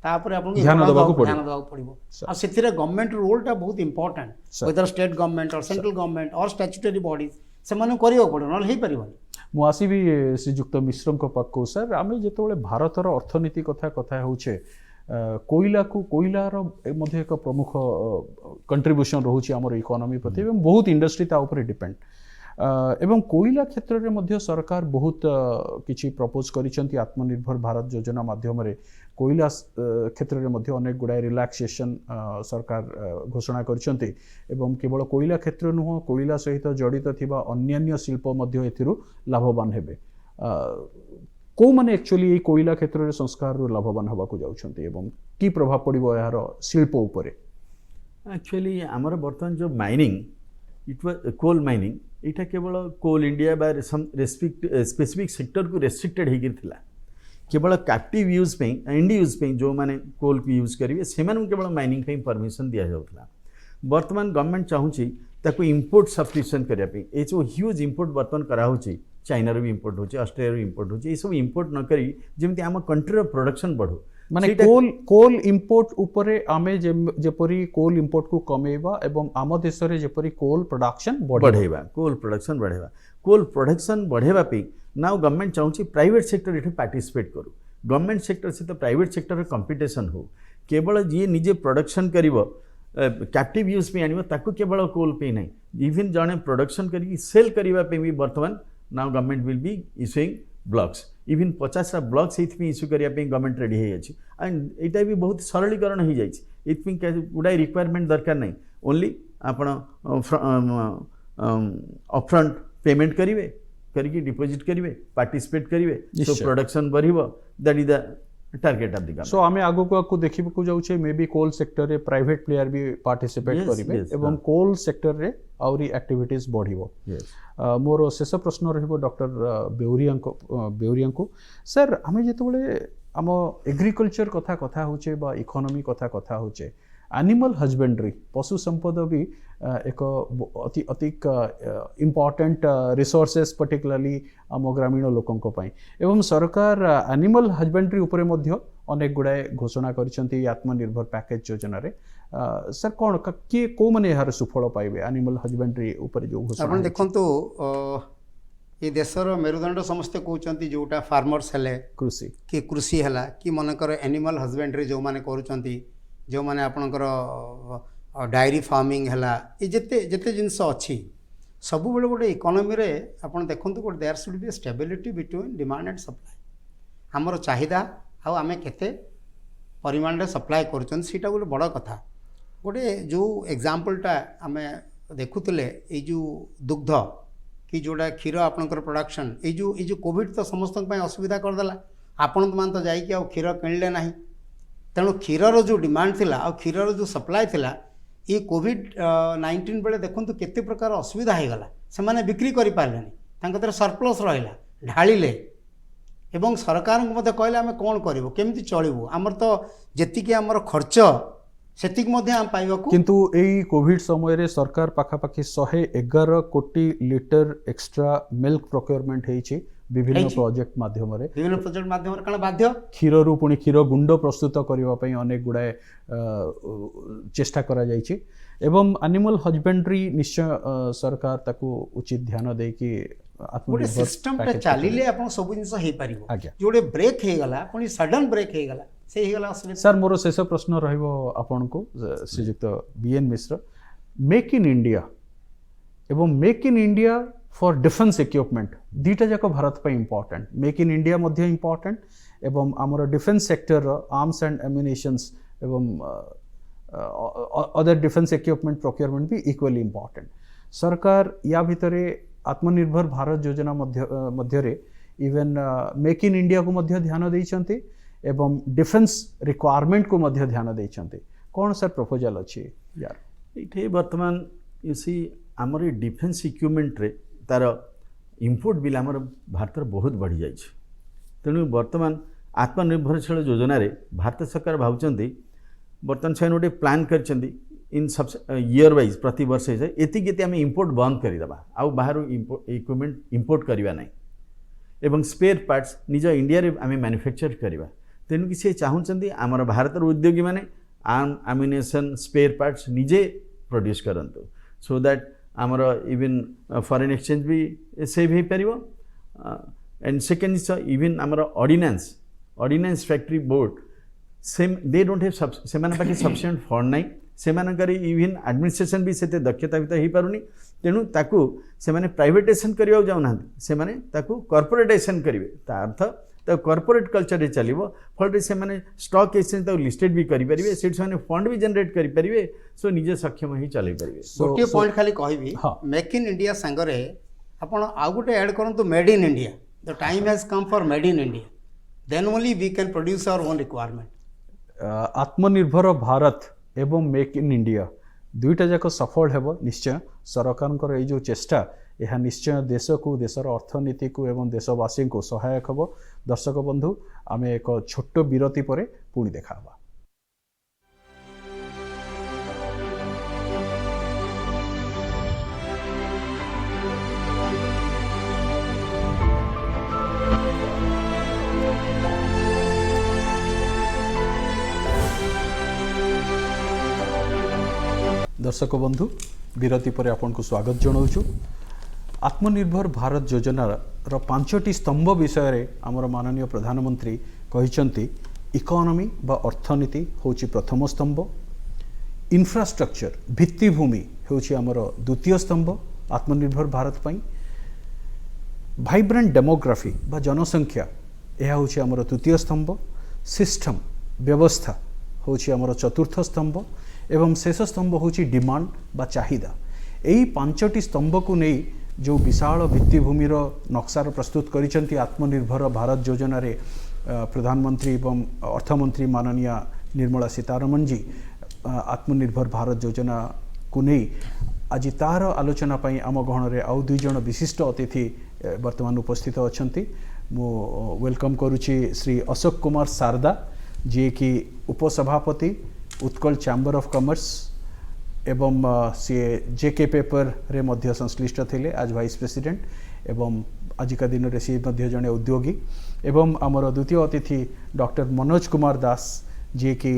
[SPEAKER 3] तापर आपन को ध्यान देबाक पड़िबो आ सेथिरे गवर्नमेंट रोलटा बहुत इंपोर्टेंट वेदर स्टेट गवर्नमेंट और सेंट्रल गवर्नमेंट और स्टैट्यूटरी बॉडीज से माने करियो पड़ो न हे परिबो
[SPEAKER 1] मु आसीबी श्रीयुक्त मिश्र को पाको सर आमे जेतोले भारतर अर्थनीति कथा होचे कोइलार एक प्रमुख कंट्रीब्यूशन रोचे आमर इकोनॉमी प्रति बहुत इंडस्ट्री ता ऊपर डिपेंड एवं कोइला क्षेत्र में मध्य सरकार बहुत किछि प्रपोज करिसेंती आत्मनिर्भर भारत योजना माध्यम रे कोइला क्षेत्र में मध्य अनेक गुड़ाए रिलैक्सेशन सरकार घोषणा करिसेंती एवं केवल कोइला क्षेत्र नुह कोइला सहित जड़ित थिबा अन्यान्य शिल्प मध्य एथिरु लाभवान हेबे को माने एक्चुअली कोइला क्षेत्र में संस्कार लाभवान हवा को जाउछंती एवं की प्रभाव पड़िबो यार शिल्प उपरे
[SPEAKER 2] एक्चुअली आमर बर्तमान जो mining it was coal mining इटा केवल कोल इंडिया बा सम स्पेसिफिक सेक्टर को रेस्ट्रिक्टेड हेगिरथिला केवल कैप्टिव यूज पे एंड यूज पे जो माने कोल को यूज करिवे सेमान केवल माइनिंग पे परमिशन दिया जाउथला बर्तमान गवर्नमेंट चाहूची ताको इंपोर्ट सब्स्टिट्यूशन करिया पे ए जो ह्यूज इंपोर्ट बर्तमान करा होची चाइना रो भी इंपोर्ट होची ऑस्ट्रेलिया रो इंपोर्ट होची ए सब इंपोर्ट न करी जेमति आम कंट्री रो प्रोडक्शन बढ़ो
[SPEAKER 1] माने कोल इंपोर्ट उपरे आमे जेपरी कोल इंपोर्ट को कमेबा एवं आम देश रे जेपरी कोल प्रोडक्शन
[SPEAKER 2] बढ़ेबा कोल प्रोडक्शन बढ़ेबा पे नाउ गवर्नमेंट चाहूची प्राइवेट सेक्टर एठे पार्टिसिपेट करू गवर्नमेंट सेक्टर से तो प्राइवेट सेक्टर कंपटीशन हो केवल जी निजे प्रोडक्शन करिवो कैप्टिव यूज पे आनिबो ताको केवल कोल पे नहीं इवन जने प्रोडक्शन करी सेल करिवा पे भी वर्तमान now government will be issuing blocks even 50टा ब्लॉक से इश्यू करने गवर्नमेंट रेडी है एंड यहाँ भी बहुत सरलीकरण हो जाए गुड़ाए रिक्वायरमेंट दरकार नहीं ओनली आपण अपफ्रंट पेमेंट करेंगे करके डिपोजिट करेंगे पार्टिसिपेट करेंगे सो प्रोडक्शन बढ़िबो that is the target of the government
[SPEAKER 1] so आमे आगो को देखिबा जाउछे मे बी कोल सेक्टर रे प्राइवेट प्लेयर भी पार्टिसिपेट
[SPEAKER 2] Yes,
[SPEAKER 1] करिवे
[SPEAKER 2] yes,
[SPEAKER 1] एवं कोल सेक्टर रे आउरी एक्टिविटीज बढ़िबो मोर शेष प्रश्न रहिबो डॉक्टर बेउरिया को सर आमे जेतबेले आम एग्रीकल्चर कथा होचे बा इकोनॉमी कथा होचे एनिमल हजबेंड्री पशु संपद भी एक अति इम्पोर्टेंट रिसोर्सेस पर्टिकुलरली आम ग्रामीण लोकों पाई एवं सरकार एनिमल हजबेंड्री उपरे मध्य अनेक गुड़ाए घोषणा करिसेंती आत्मनिर्भर पैकेज योजना रे सर कौन किए को माने यार सुफल पाइबे एनिमल हजबेंड्री उपरे जो घोषणा
[SPEAKER 3] आपण देखंतु ये देशर मेरुदंड समस्ते कहते जोटा फार्मर्स हेले
[SPEAKER 1] कृषि
[SPEAKER 3] कि कृषि है कि मनकर एनिमल हजबेंड्री जो मैंने करुँच जो मैंने आपणकर डायरी फार्मिंग है ये जिते जिते जिनस अच्छी सब बेले गोटे इकोनॉमी रे आपण देखंतु गोटे there should be stability between demand and supply हमर चाहिदा आउ आमे केते परिमाण रे सप्लाई करूछन सीटा गोटे बड़ कथा गोटे जो एग्जांपलटा आमे देखुतले ए जो दुग्ध कि जोड़ा क्षीर आपणकर प्रोडक्शन ये जो कोविड तो समस्त असुविधा करदेला आपण मान तो जाइए आ क्षीर किणले ना तेणु क्षीरर जो डिमांड थिला आ क्षीरर जो सप्लाई थिला ये कोविड 19 बेले देखंतु केते प्रकार असुविधा हो गला से माने बिक्री करि पारलेनी तांकर सरप्लस रहिला ढाळिले एवं सरकार को मते कहले आमे कोन करबो केमिति चलिबो हमर तो जेतिके हमर खर्च सेतिक मध्य हम पाइबाकू
[SPEAKER 1] किंतु एई कोविड समय रे सरकार पाखापाखि 111 कोटी लिटर एक्स्ट्रा मिल्क प्रोक्योरमेंट हेछि विभिन्न प्रोजेक्ट माध्यम रे
[SPEAKER 3] कारण बाध्य
[SPEAKER 1] क्षीर रु पुणी क्षीर गुंड प्रस्तुत करबा पई अनेक गुड़ाए चेष्टा करा जाइछि एवं एनिमल हजबेंड्री निश्चय सरकार ताकू उचित ध्यान दे कि
[SPEAKER 3] गोटे सिस्टम टा चलिले आपण सब जिंस हे परिबो जोडे ब्रेक हे गला पुणी सडन ब्रेक हे गला से हे गला असुविधा
[SPEAKER 1] सर मोर शेष प्रश्न रहिबो आपण को श्रीयुक्त BN Mishra make in India एवं make in India for defence equipment दीटा जाक भारत पे इम्पोर्टेंट मेक इन इंडिया मध्य इम्पोर्टेंट एवं आमर defence sector arms and ammunitions एवं अदर डिफेंस इक्विपमेंट प्रोक्योरमेंट भी इक्वली इम्पोर्टेंट सरकार या भितरे आत्मनिर्भर भारत योजना मध्य रे इवन मेक इन इंडिया को मध्य ध्यान देइछन्ते एवं डिफेंस रिक्वायरमेंट को मध्य ध्यान देइछन्ते कौन सर प्रपोजल अछि यार
[SPEAKER 2] ये वर्तमान यू सी आमर डिफेंस इक्विपमेंट रे तार इंपोर्ट बिल आमर भारत बहुत बढ़ी जाए तेणु वर्तमान आत्मनिर्भरशील योजना रे भारत सरकार भावुंट बर्तमान से गोटे प्लान कर इन सब ईयर वाइज प्रति वर्ष एति आम इंपोर्ट बंद करदे आउ बाहर इक्विपमेंट इंपोर्ट करवा ना एवं स्पेयर पार्ट्स निज इंडिया रे आम मैन्युफैक्चर करवा तेणुक सी चाहूँगी आमर भारतर उद्योगी मैंने आर्म एम्युनिशन स्पेयर पार्ट्स निजे प्रोड्यूस करंतु सो दैट आमर इवन फॉरेन एक्सचेंज भी सेव हो पार एंड सेकेंड इवन आमर ordnance factory board same they don't have से पाखे सफिशिएंट फंड नाई से इवन एडमिनिस्ट्रेशन भी से दक्षता भी हो पारुनी तेणु ताकू से प्राइवेटाइजेशन करने जाऊना से कॉर्पोरेटाइजेशन करेंगे अर्थ कॉर्पोरेट कल्चर चलो फल से स्टॉक एक्सचेंज लिस्टेड भी करेंगे से फंड भी जनरेट करेंगे सो निजे सक्षम ही चल पारे
[SPEAKER 3] गोटे पॉइंट खाली कहबी मेक इन इंडिया सांगरे आपण आउ गोटे ऐड करंतु made in India the time has come for made in India then only we can produce our own requirement
[SPEAKER 1] Atmanirbhar Bharat एवं मेक इन इंडिया दुईटा जाक सफल हेब निश्चय सरकार ये जो चेष्टा यह निश्चय देश को देशर अर्थनीति को एवं देशवासी को सहायक हम दर्शक बंधु आम एक छोट विरति पर पुणी देखा दर्शक बंधु विरति पर आपन को स्वागत जनाऊँ आत्मनिर्भर भारत योजनार 5टी स्तंभ विषय रे आमर माननीय प्रधानमंत्री कहिसंती इकोनॉमी बा अर्थनीति होची प्रथम स्तंभ इंफ्रास्ट्रक्चर भित्तिभूमि होची आमर द्वितीय स्तंभ आत्मनिर्भर भारत पई वाइब्रेंट डेमोग्राफी बा जनसंख्या यह हूँ आमर तृतीय स्तंभ सिस्टम व्यवस्था हूँ आमर चतुर्थ स्तंभ एवं शेष स्तंभ हूँ डिमांड बा चाहिदा यही पांचटी स्तंभ को नहीं जो विशाल भित्तिभूमिर नक्सार प्रस्तुत करिसेंती आत्मनिर्भर भारत योजना रे प्रधानमंत्री एवं अर्थमंत्री माननीय निर्मला सीतारमण जी आत्मनिर्भर भारत योजना को नहीं आज तार आलोचना पाई आम गहन में आउ 2 जन विशिष्ट अतिथि वर्तमान उपस्थित अछंती मु वेलकम करुची श्री अशोक कुमार सारदा जी कि उपसभापति उत्कल चैम्बर ऑफ कॉमर्स एवं सी जेके पेपर रे मध्य संश्लिष्ट थिले आज वाइस प्रेसिडेंट एवं आजिका दिन रे सी मध्य जने उद्योगी एवं आमर द्वितीय अतिथि डॉक्टर मनोज कुमार दास जी कि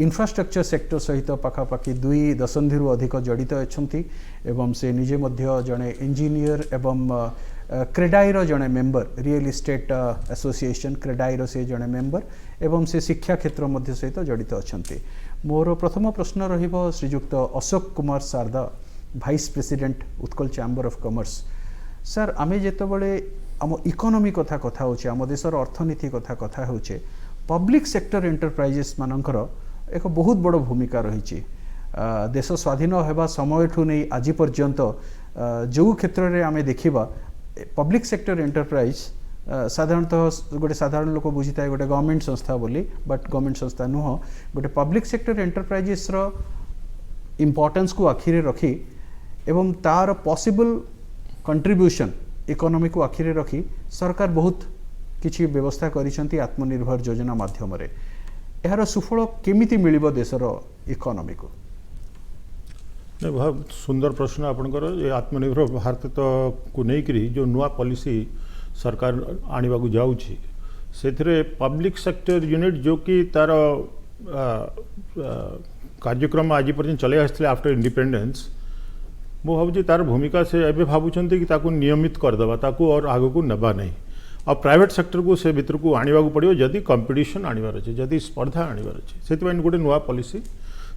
[SPEAKER 1] इंफ्रास्ट्रक्चर सेक्टर सहित पाखापाखि 2 दशंधि अधिक जड़ित अछंती एवं से निजे मध्य जने इंजीनियर एवं क्रेडाईर जड़े मेंबर रियल इस्टेट एसोसिएशन क्रेडाईर से जड़े मेंबर एवं से शिक्षा क्षेत्र मध्य सहित जड़ित अछंती मोर प्रथम प्रश्न रहिबो श्रीयुक्त Ashok Kumar Sarda vice president Utkal chamber of commerce sir आमे जेतबळे आम इकोनॉमी कथा कथा होचे आम देशर अर्थनीति कथा कथा होचे पब्लिक सेक्टर एंटरप्राइजेस मानकर एक बहुत बड़ भूमिका रही देश स्वाधीन होगा समय ठू नहीं आज पर्यंत जो क्षेत्र में आम देखा पब्लिक सेक्टर एंटरप्राइज साधारणतः गोटे साधारण लोक बुझी था गोटे गवर्नमेंट संस्था बोली बट गवर्नमेंट संस्था नुह गोटे पब्लिक सेक्टर एंटरप्राइजेस इम्पोर्टेंस को आखिरे रखी एवं तार पॉसिबल कंट्रीब्यूशन इकोनॉमी को आखिरे रखी सरकार बहुत किछि व्यवस्था करिसेंती आत्मनिर्भर योजना माध्यम रे यार सुफल केमिति मिलिबो देशर इकोनॉमी को
[SPEAKER 4] नहीं बहुत सुंदर प्रश्न आपनकर ये आत्मनिर्भर भारत तो को नहीं जो नुआ पॉलिसी सरकार आनिबा को जाउछि सेथरे पब्लिक सेक्टर यूनिट जो कि तार कार्यक्रम आज पर्यंत चले आसले आफ्टर इंडिपेंडेंस मो भावुँ तार भूमिका से एबे भावुचंती कि ताकू नियमित करदबा ताकू और आगो को नबा नहीं और प्राइवेट सेक्टर को से भितर को आनिबा को पड़ियो जदि कंपटीशन आनिबार अछि जदि स्पर्धा आनिबार अछि सेति गोटे नुआ पॉलिसी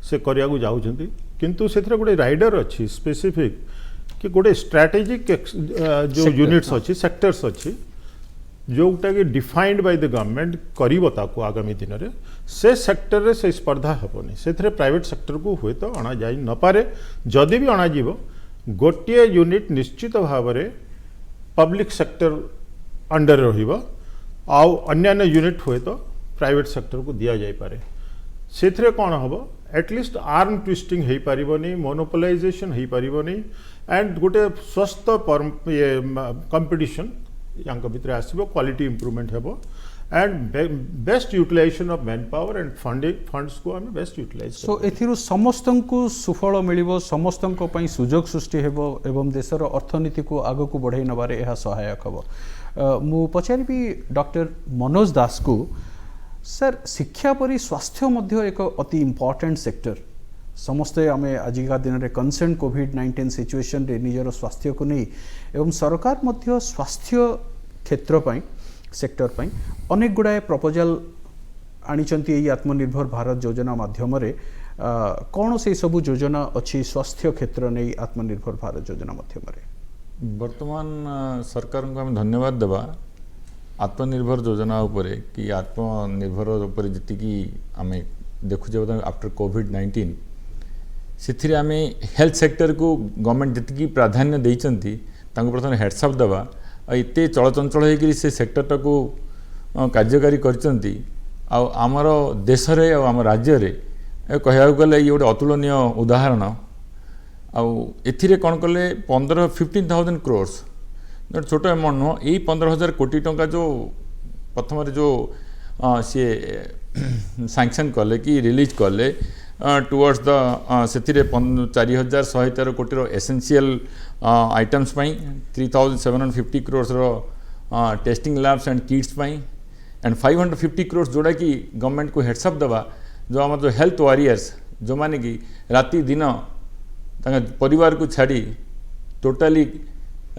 [SPEAKER 4] से करिया को जाउछंती किंतु सेथरे गोटे राइडर अछि स्पेसिफिक कि गोटे स्ट्रेटेजिक जो यूनिट्स अच्छी सेक्टर्स अच्छी जोटा कि डिफाइंड बाय द गवर्नमेंट करिबो ताको आगामी दिन रे से सेक्टर रे से स्पर्धा हेबोनी सेथरे प्राइवेट सेक्टर को हुए तो अणा जाई न पारे जदि भी अणा जीवो गोटे यूनिट निश्चित भाव में पब्लिक सेक्टर अंडर रहिबो आउ अन्य यूनिट हुए तो प्राइवेट सेक्टर को दिया जाई पारे सेथरे कोन हबो एटलिस्ट आर्म ट्विस्टिंग हो पारिबोनी मोनोपोलाइजेशन हो पारिबोनी एंड गोटे स्वस्थ ये कंपटीशन यांक भितर आसीबो क्वालिटी इंप्रूवमेंट हेबो and best utilization of manpower and funds को हमें बेस्ट यूटिलाइज
[SPEAKER 1] सो एथिरु समस्तन को सुफल मिलिबो समस्तन को पई सुजोग सृष्टि हेबो एवं देशर अर्थनीति को आगो को बढ़ाई नबारे एहा सहायक हेबो मु पचारिबी डॉक्टर मनोज दास को सर शिक्षा परी स्वास्थ्य मध्य एक अति इम्पोर्टेंट सेक्टर समस्ते आम आजिका दिन में कंसर्न कोविड-19 सिचुएशन रे निजर स्वास्थ्य को नहीं एवं सरकार मध्य स्वास्थ्य क्षेत्र पाई सेक्टर पाई अनेक गुड़ाए प्रपोजल आनिचंती आत्मनिर्भर भारत योजना माध्यम रे कौन से सब योजना अच्छी स्वास्थ्य क्षेत्र नहीं आत्मनिर्भर भारत योजना माध्यम रे
[SPEAKER 5] वर्तमान सरकार को आम धन्यवाद देवा आत्मनिर्भर योजना उपरे कि आत्मनिर्भर उपरे जी आम देखुचे आफ्टर कोविड-19 से आम हेल्थ सेक्टर को गवर्नमेंट जी प्राधान्य देइचंती तांको प्रथम हेड्सअप देवा एते चलचंचल होकर से सेक्टर को कार्यकारी करचंती आमर देश रे आम राज्य रे कहया गले ये गोटे अतुलनीय उदाहरण एथिरे कौन कले 15,000 crores छोट अमाउंट नुह यही 15,000 कोटी टंका जो प्रथम जो सी सैंक्शन कले कि रिलीज कले टुवर्ड्स द से 4,113 कोटी essential items 3,750 crores testing labs and Kitts and 550 crores जोड़ा कि गवर्नमेंट को हेड्सअप देवा जो आम जो हेल्थ वॉरियर्स जो माने कि राति दिन परिवार को छाड़ी टोटाली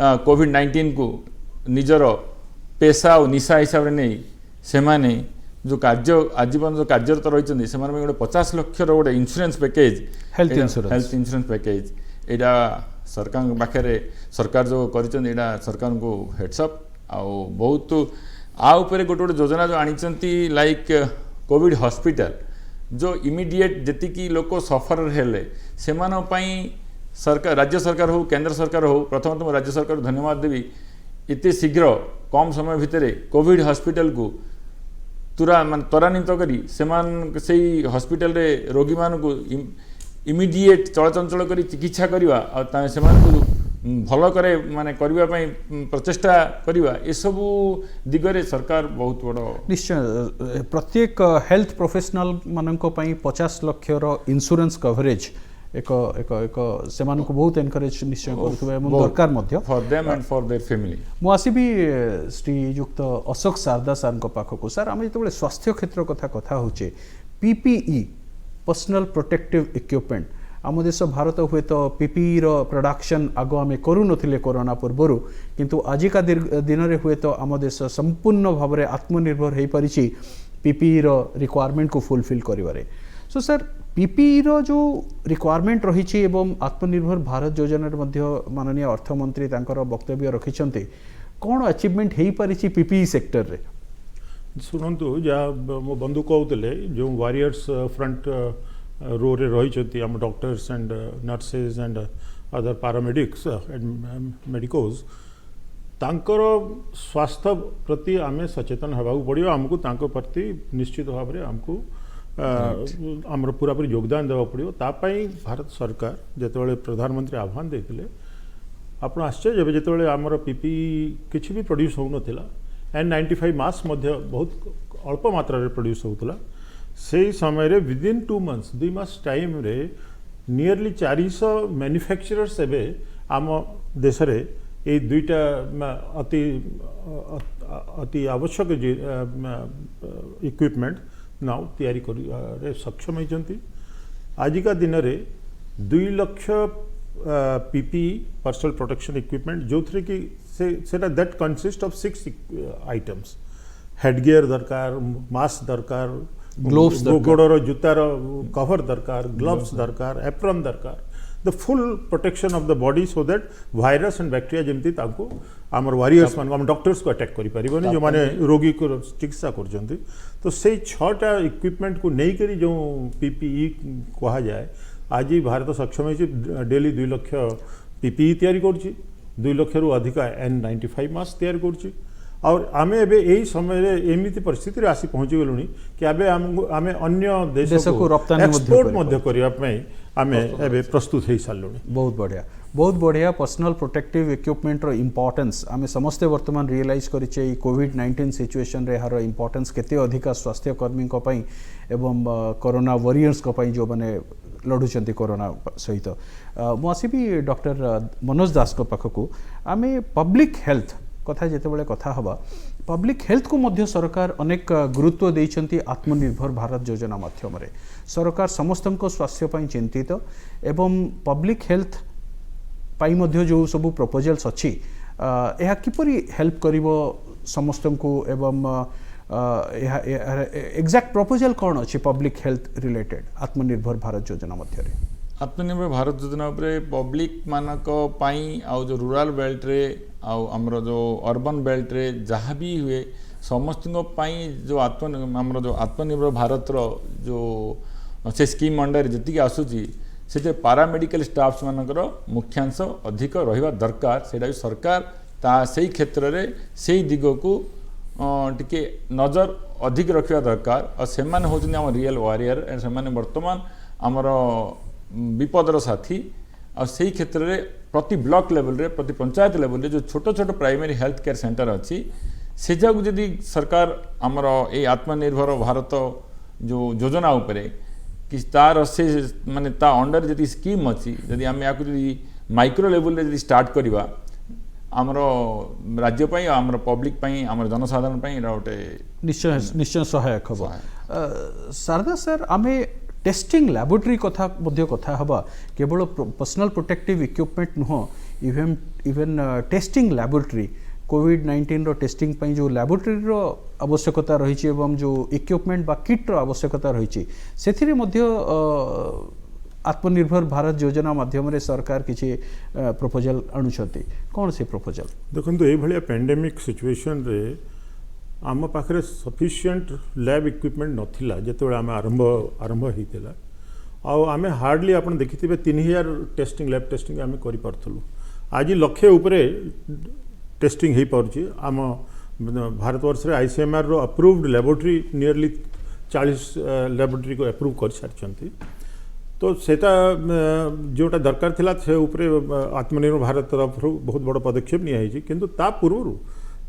[SPEAKER 5] कोविड-19 को निजर पेशा और निशा हिसाब से नहीं से माने जो कार्य आजीवन जो कार्यरत रही से गोटे 50 लाख गोटे insurance package health insurance package एटा सरकार पाखे सरकार जो कर सरकार को हेड्सअप बहुत आ उपरे गोटे गोटे योजना जो आनी लाइक कोविड हॉस्पिटल जो इमीडिएट जी लोक सफर हेले से सरकार राज्य सरकार हो केंद्र सरकार हो प्रथम तो राज्य सरकार धन्यवाद देवी इतने शीघ्र कम समय भितर कोविड हॉस्पिटल को त्वरान्वित करी से हॉस्पिटल रे रोगी मान को इमीडिएट चलचंचल करी चिकित्सा करवा से भल करे माने करबा पई प्रचेष्टा करवा ए सब दिगरे सरकार बहुत बड़
[SPEAKER 1] निश्चय प्रत्येक हेल्थ प्रोफेशनल मानक पई 50 लाख रो इंश्योरेंस कवरेज एक एक एक सेमान को बहुत एनकरेज निश्चय करथुबे एवं दरकार मध्य
[SPEAKER 5] for them and for their family
[SPEAKER 1] मु आसीबी श्रीयुक्त अशोक शारदा सर को पाखको सर आम जो स्वास्थ्य क्षेत्र कथा होचे पीपीई पर्सनल प्रोटेक्टिव इक्विपमेंट आम देश भारत हुए तो पीपीई रो प्रोडक्शन आगो आम करू नथिले कोरोना पूर्वर किंतु आजिका दिन में हुए तो आम देश संपूर्ण भाव में आत्मनिर्भर हो पारिछि पीपीई रो रिक्वायरमेंट को फुलफिल करिवारे सो सर पीपीई रो जो रिक्वायरमेंट रही एवं आत्मनिर्भर भारत योजना मध्य माननीय अर्थमंत्री तांकर वक्तव्य रखिछन्ते कौन अचीवमेंट हो पारिछि पीपीई सेक्टर रे
[SPEAKER 4] शुणु जहाँ मो बंधु कहते जो वारियर्स फ्रंट रो रे रही आम doctors and nurses and other paramedics and medicos तांकर स्वास्थ्य प्रति आम सचेतन होगा पड़ो आमको तांको प्रति निश्चित भाव में आमको आमर पूरा पूरी योगदान देवा पड़ो तापाई भारत सरकार जिते प्रधानमंत्री आह्वान देते आप आश्चर्य जिते आमर पीपी किसी भी प्रोड्यूस हो नाला N95 मास्क मध्य बहुत अल्प मात्रा रे प्रोड्यूस होता से समय रे विदिन 2 months 2 मास टाइम रे नियरली 400 मैन्युफैक्चरर्स एबे आम देश रे ए दुईटा अति अति आवश्यक इक्विपमेंट नाउ तैयारी कर सक्षम होती आजिका दिन रे 2 lakh PP personal protection equipment जो थे कि सेटा that consist of 6 items headgear दरकार मास्क दरकार
[SPEAKER 1] ग्लोव्स
[SPEAKER 4] गोड़र जूतार कवर दरकार ग्लोव्स दरकार एप्रन दरकार the full protection of the body so that virus and bacteria जमती ताको आमर वारियर्स मान आम डॉक्टर्स को अटैक करि परिबनी जो माने रोगी को चिकित्सा करजंती तो से 6टा इक्विपमेंट को नहीं करी जो पीपीई कहा जाए आज भारत सक्षम है डेली 2 लाख पीपीई तैयारी करछि 2 लाख रु अधिक N95 मास्क तैयारी करछि और आम एवं समय एमती परिस्थिति आसी पहुँची गलुनी कि आम अन्य देश को एक्सपोर्ट करने आम एवं प्रस्तुत हो सारूँ
[SPEAKER 1] बहुत बढ़िया पर्सनल प्रोटेक्टिव इक्विपमेंट रो इम्पोर्टेंस आम समस्ते वर्तमान रियलाइज करिचे कोविड-19 सिचुएशन रे यार इम्पोर्टेंस केते अधिका स्वास्थ्य कर्मी एवं कोरोना वॉरियर्स जो माने लड़ुचंती कोरोना सहित मुझे डॉक्टर मनोज दास को पाखक आम पब्लिक हेल्थ कथा जितेबाला कथा हवा पब्लिक हेल्थ को मध्य सरकार अनेक गुरुत्व देइछंती आत्मनिर्भर भारत योजना माध्यम रे सरकार समस्त स्वास्थ्य पई चिंतित एवं पब्लिक हेल्थ पाई मध्य जो सब प्रपोजल्स अच्छी यह किपरि हेल्प करिवो समस्त को एवं एग्जैक्ट प्रपोजल कौन अच्छी पब्लिक हेल्थ रिलेटेड आत्मनिर्भर भारत योजना मध्य रे
[SPEAKER 5] आत्मनिर्भर भारत योजना उपरे पब्लिक मानक पाई आउ जो रूरल बेल्ट रे आउ हमरो जो अर्बन बेल्ट रे जहाँ भी हुए समस्त पाई जो हमरो जो आत्मनिर्भर भारत रो जो से स्कीम अंडर जी आसूची से पारामेडिकल स्टाफ्स मानकर मुख्यांश अधिक रहिबा दरकार सेटा सरकार ता सेही क्षेत्र रे सेही दिग को टिके नजर अधिक रखा दरकार और से होचनी आम रियल वारियर एंड से वर्तमान आमर विपदर साथी और से क्षेत्र में प्रति ब्लॉक लेवल रे प्रति पंचायत लेवल रे जो छोट छोट प्राइमरी हेल्थ केयर सेंटर अच्छी से जगह जदि सरकार आमर ए आत्मनिर्भर भारत जो योजना उपरे कि तार से माने ता अंडर जदि स्कीम अच्छी जदि आम या माइक्रो लेवल रे जदि स्टार्ट करवा आमर राज्य पाई आमर पब्लिक पाई आमर जनसाधारण पाई गोटे
[SPEAKER 1] निश्चय निश्चय सहायक हम शारदा सर आमे टेस्टिंग लैबोरेटरी कथा मध्य कथा हवा केवल पर्सनल प्रोटेक्टिव इक्विपमेंट नुह इवेन टेस्टिंग लैबोरेटरी कोविड-19 रो टेस्टिंग पई जो लैबोरेटरी रो आवश्यकता रही एवं जो इक्विपमेंट बा किट रो आवश्यकता रही से मध्य आत्मनिर्भर भारत योजना माध्यम रे सरकार किसी प्रपोजल आणुछंती कौन से प्रपोजल
[SPEAKER 4] देखो ये भाया पेंडेमिक सिचुएशन रे आम पाखे सफिशिएंट लैब इक्विपमेंट नथिला जेतेबेले आम आरंभ आरंभ होइतिला आम हार्डली आप देखिथिबे 3000 टेस्टिंग लैब टेस्टिंग आम करि पारथलु आज लक्षे उपरे टेस्टिंग हो पारुछि आम भारतवर्ष रे आईसीएमआर रो अप्रूव्ड लैबोरेटरी नियरली 40 लैबोरेटरी को अप्रूव कर सारी तो सेटा जोटा दरकार थिला से उपरे आत्मनिर्भर भारत तरफ बहुत बड़ पदक्षेप निया किंतु ता पूर्व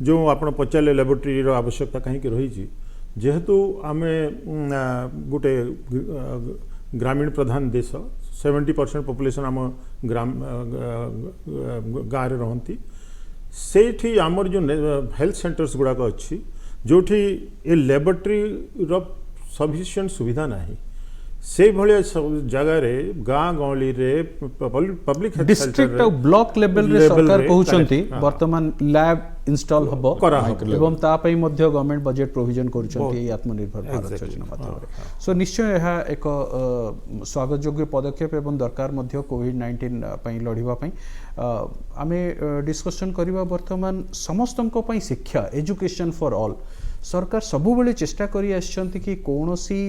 [SPEAKER 4] जो आपण पचारे लैबोरेटरी रो आवश्यकता कहीं रही जेहेतु आम गोटे ग्रामीण प्रधान देश 70% पॉपुलेशन आम ग्राम गाँव रे रहती से आमर जो हेल्थ सेंटर्स गुड़ाक अच्छी जो ए लैबोरेटरी रो सफिशिएंट सुविधा नहीं से भले जगह गाँ गहली रे पब्लिक
[SPEAKER 1] डिस्ट्रिक्ट और ब्लॉक लेवल रे सरकार कहउचंती वर्तमान लैब इंस्टॉल हबो एवं ता पई मध्य गवर्नमेंट बजेट प्रोविजन करूचंती आत्मनिर्भर भारत योजना माध्यम सो निश्चय यह एक स्वागत योग्य पदक्षेप एवं दरकार मध्य कोविड-19 पई लढिबा पई आमे डिस्कशन करिबा वर्तमान समस्तनको पई शिक्षा एजुकेशन फॉर ऑल सरकार सबु बेले चेष्टा करी आछंती कि कोनोसी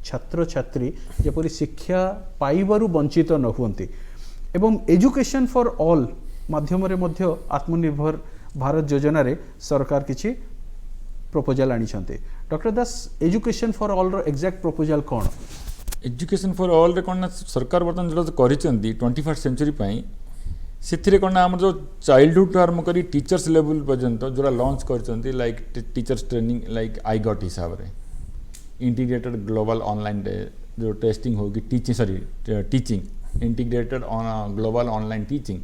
[SPEAKER 1] छात्र छात्री जेपरी शिक्षा पाइबारु वंचित न हुंती एवं एजुकेशन फॉर ऑल माध्यम रे मध्य आत्मनिर्भर भारत योजना रे सरकार किछि प्रपोजल आनी छंते doctor Das education for all रो एग्जैक्ट प्रपोजल कोन
[SPEAKER 5] एजुकेशन फॉर ऑल रे कोन सरकार वर्तमान जो करिसेंती 21st सेंचुरी पई सिथिरे कोन हमर जो चाइल्डहुड टू आरंभ करी टीचर्स लेवल पर्यंत जोरा लॉन्च करचंती like teachers training like I got हिसाब रे इंटीग्रेटेड ग्लोबल ऑनलाइन जो टेस्टिंग होगी teaching integrated global online teaching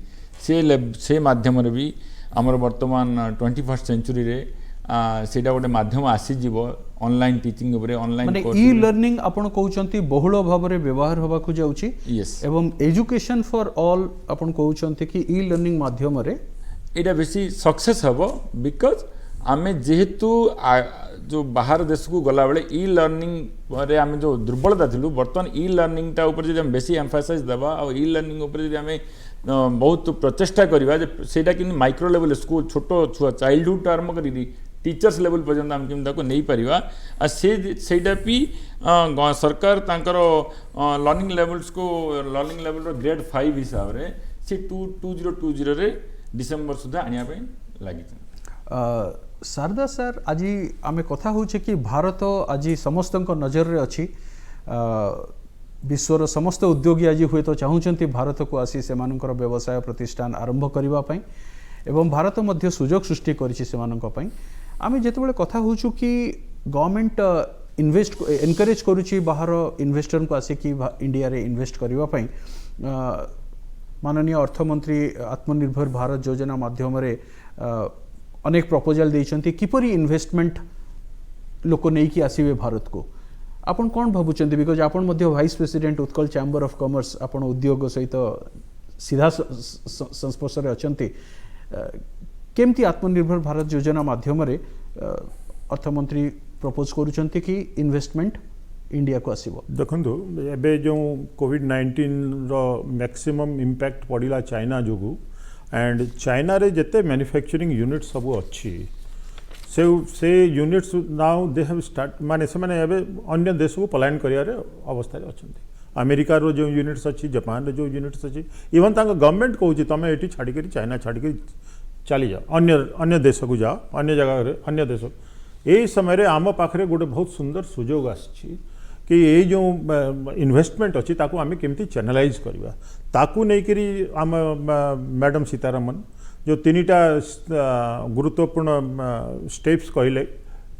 [SPEAKER 5] से माध्यम रे भी आमर वर्तमान 21st सेंचुरी रे सेटा गोटे माध्यम आसीजिव ऑनलाइन टीचिंग उपरे ऑनलाइन
[SPEAKER 1] माने ई लर्निंग आपण कहउचंती बहुल भाव रे व्यवहार होबा को जाउची
[SPEAKER 5] यस
[SPEAKER 1] एवं एजुकेशन फॉर ऑल आपण कहउचंती कि ई लर्निंग माध्यम रे
[SPEAKER 5] एटा बेसी सक्सेस हबो बिकॉज आमे जेहेतु जो बाहर देश को गला बेले ई लर्निंग रे आमे जो दुर्बलता थिलु वर्तमान ई लर्निंग ता ऊपर जे हम बेसी एम्फासाइज देबा और ई लर्निंग ऊपर जे हमें बहुत प्रचेष्टा करबा जे सेटा कि माइक्रो लेवल स्कूल छोटो छुआ चाइल्डहुड आरंभ करी टीचर्स लेवल पर्यंत हम केम ताको नहीं परिबा आ सेटा भी सरकार तांकर लर्निंग लेवल्स को लर्निंग लेवल रो ग्रेड 5 हिसाब रे से 2020 रे डिसेंबर सुधा आनिया पे लागि
[SPEAKER 1] शारदा सर आज आमे कथा होचे कि भारत आज समस्त नजर रे अच्छी विश्वर समस्त उद्योगी आज हुए तो चाहूँगी भारत को आसी से व्यवसाय प्रतिष्ठान आरंभ करने एवं भारत मध्य सुजोग सृष्टि करें आम जिते कथा होचु कि गवर्नमेंट इन्वेस्ट एनकरेज करुच्ची बाहर इन्वेस्टर को आसिक इंडिया रे इन्वेस्ट करने माननीय अर्थमंत्री आत्मनिर्भर भारत योजना माध्यम अनेक प्रपोजल देइछंती किपरि इन्वेस्टमेंट लोक नहीं आसवे भारत को आपन कौन भावुंट बिकज आपन मध्य vice president Utkal chamber of commerce आपन उद्योग सहित सीधा संस्पर्श रे अछंती केमती आत्मनिर्भर भारत योजना माध्यम रे अर्थमंत्री प्रपोज करूछंती कि इन्वेस्टमेंट इंडिया को आसीबो
[SPEAKER 4] देखंतु एबे जो कोविड-19 रो मैक्सिमम इंपैक्ट पड़िला चाइना जोगु एंड चाइना रे जेते मैन्युफैक्चरिंग यूनिट सब अच्छी से units now they have start माने से माने एबे अन्य देश को पलायन करिया रे अवस्था रे अछंती अमेरिका रो जो यूनिट्स अच्छी जापान रो जो यूनिट्स अच्छी इवन तांका गवर्नमेंट कहूची तमे एठी छाडी करी चाइना छाडी करी चली जाओ अन्य देश को जाओ अन्य जगह रे अन्य देश एही समय रे आम पाखरे गोटे बहुत सुंदर सुजोग आछि कि ये जो इन्वेस्टमेंट अच्छी ताकू आमे केमती चैनलाइज करवा ताकू नहीं करी आम मैडम सीतारमन जो तीनटा गुरुत्वपूर्ण स्टेप्स कहले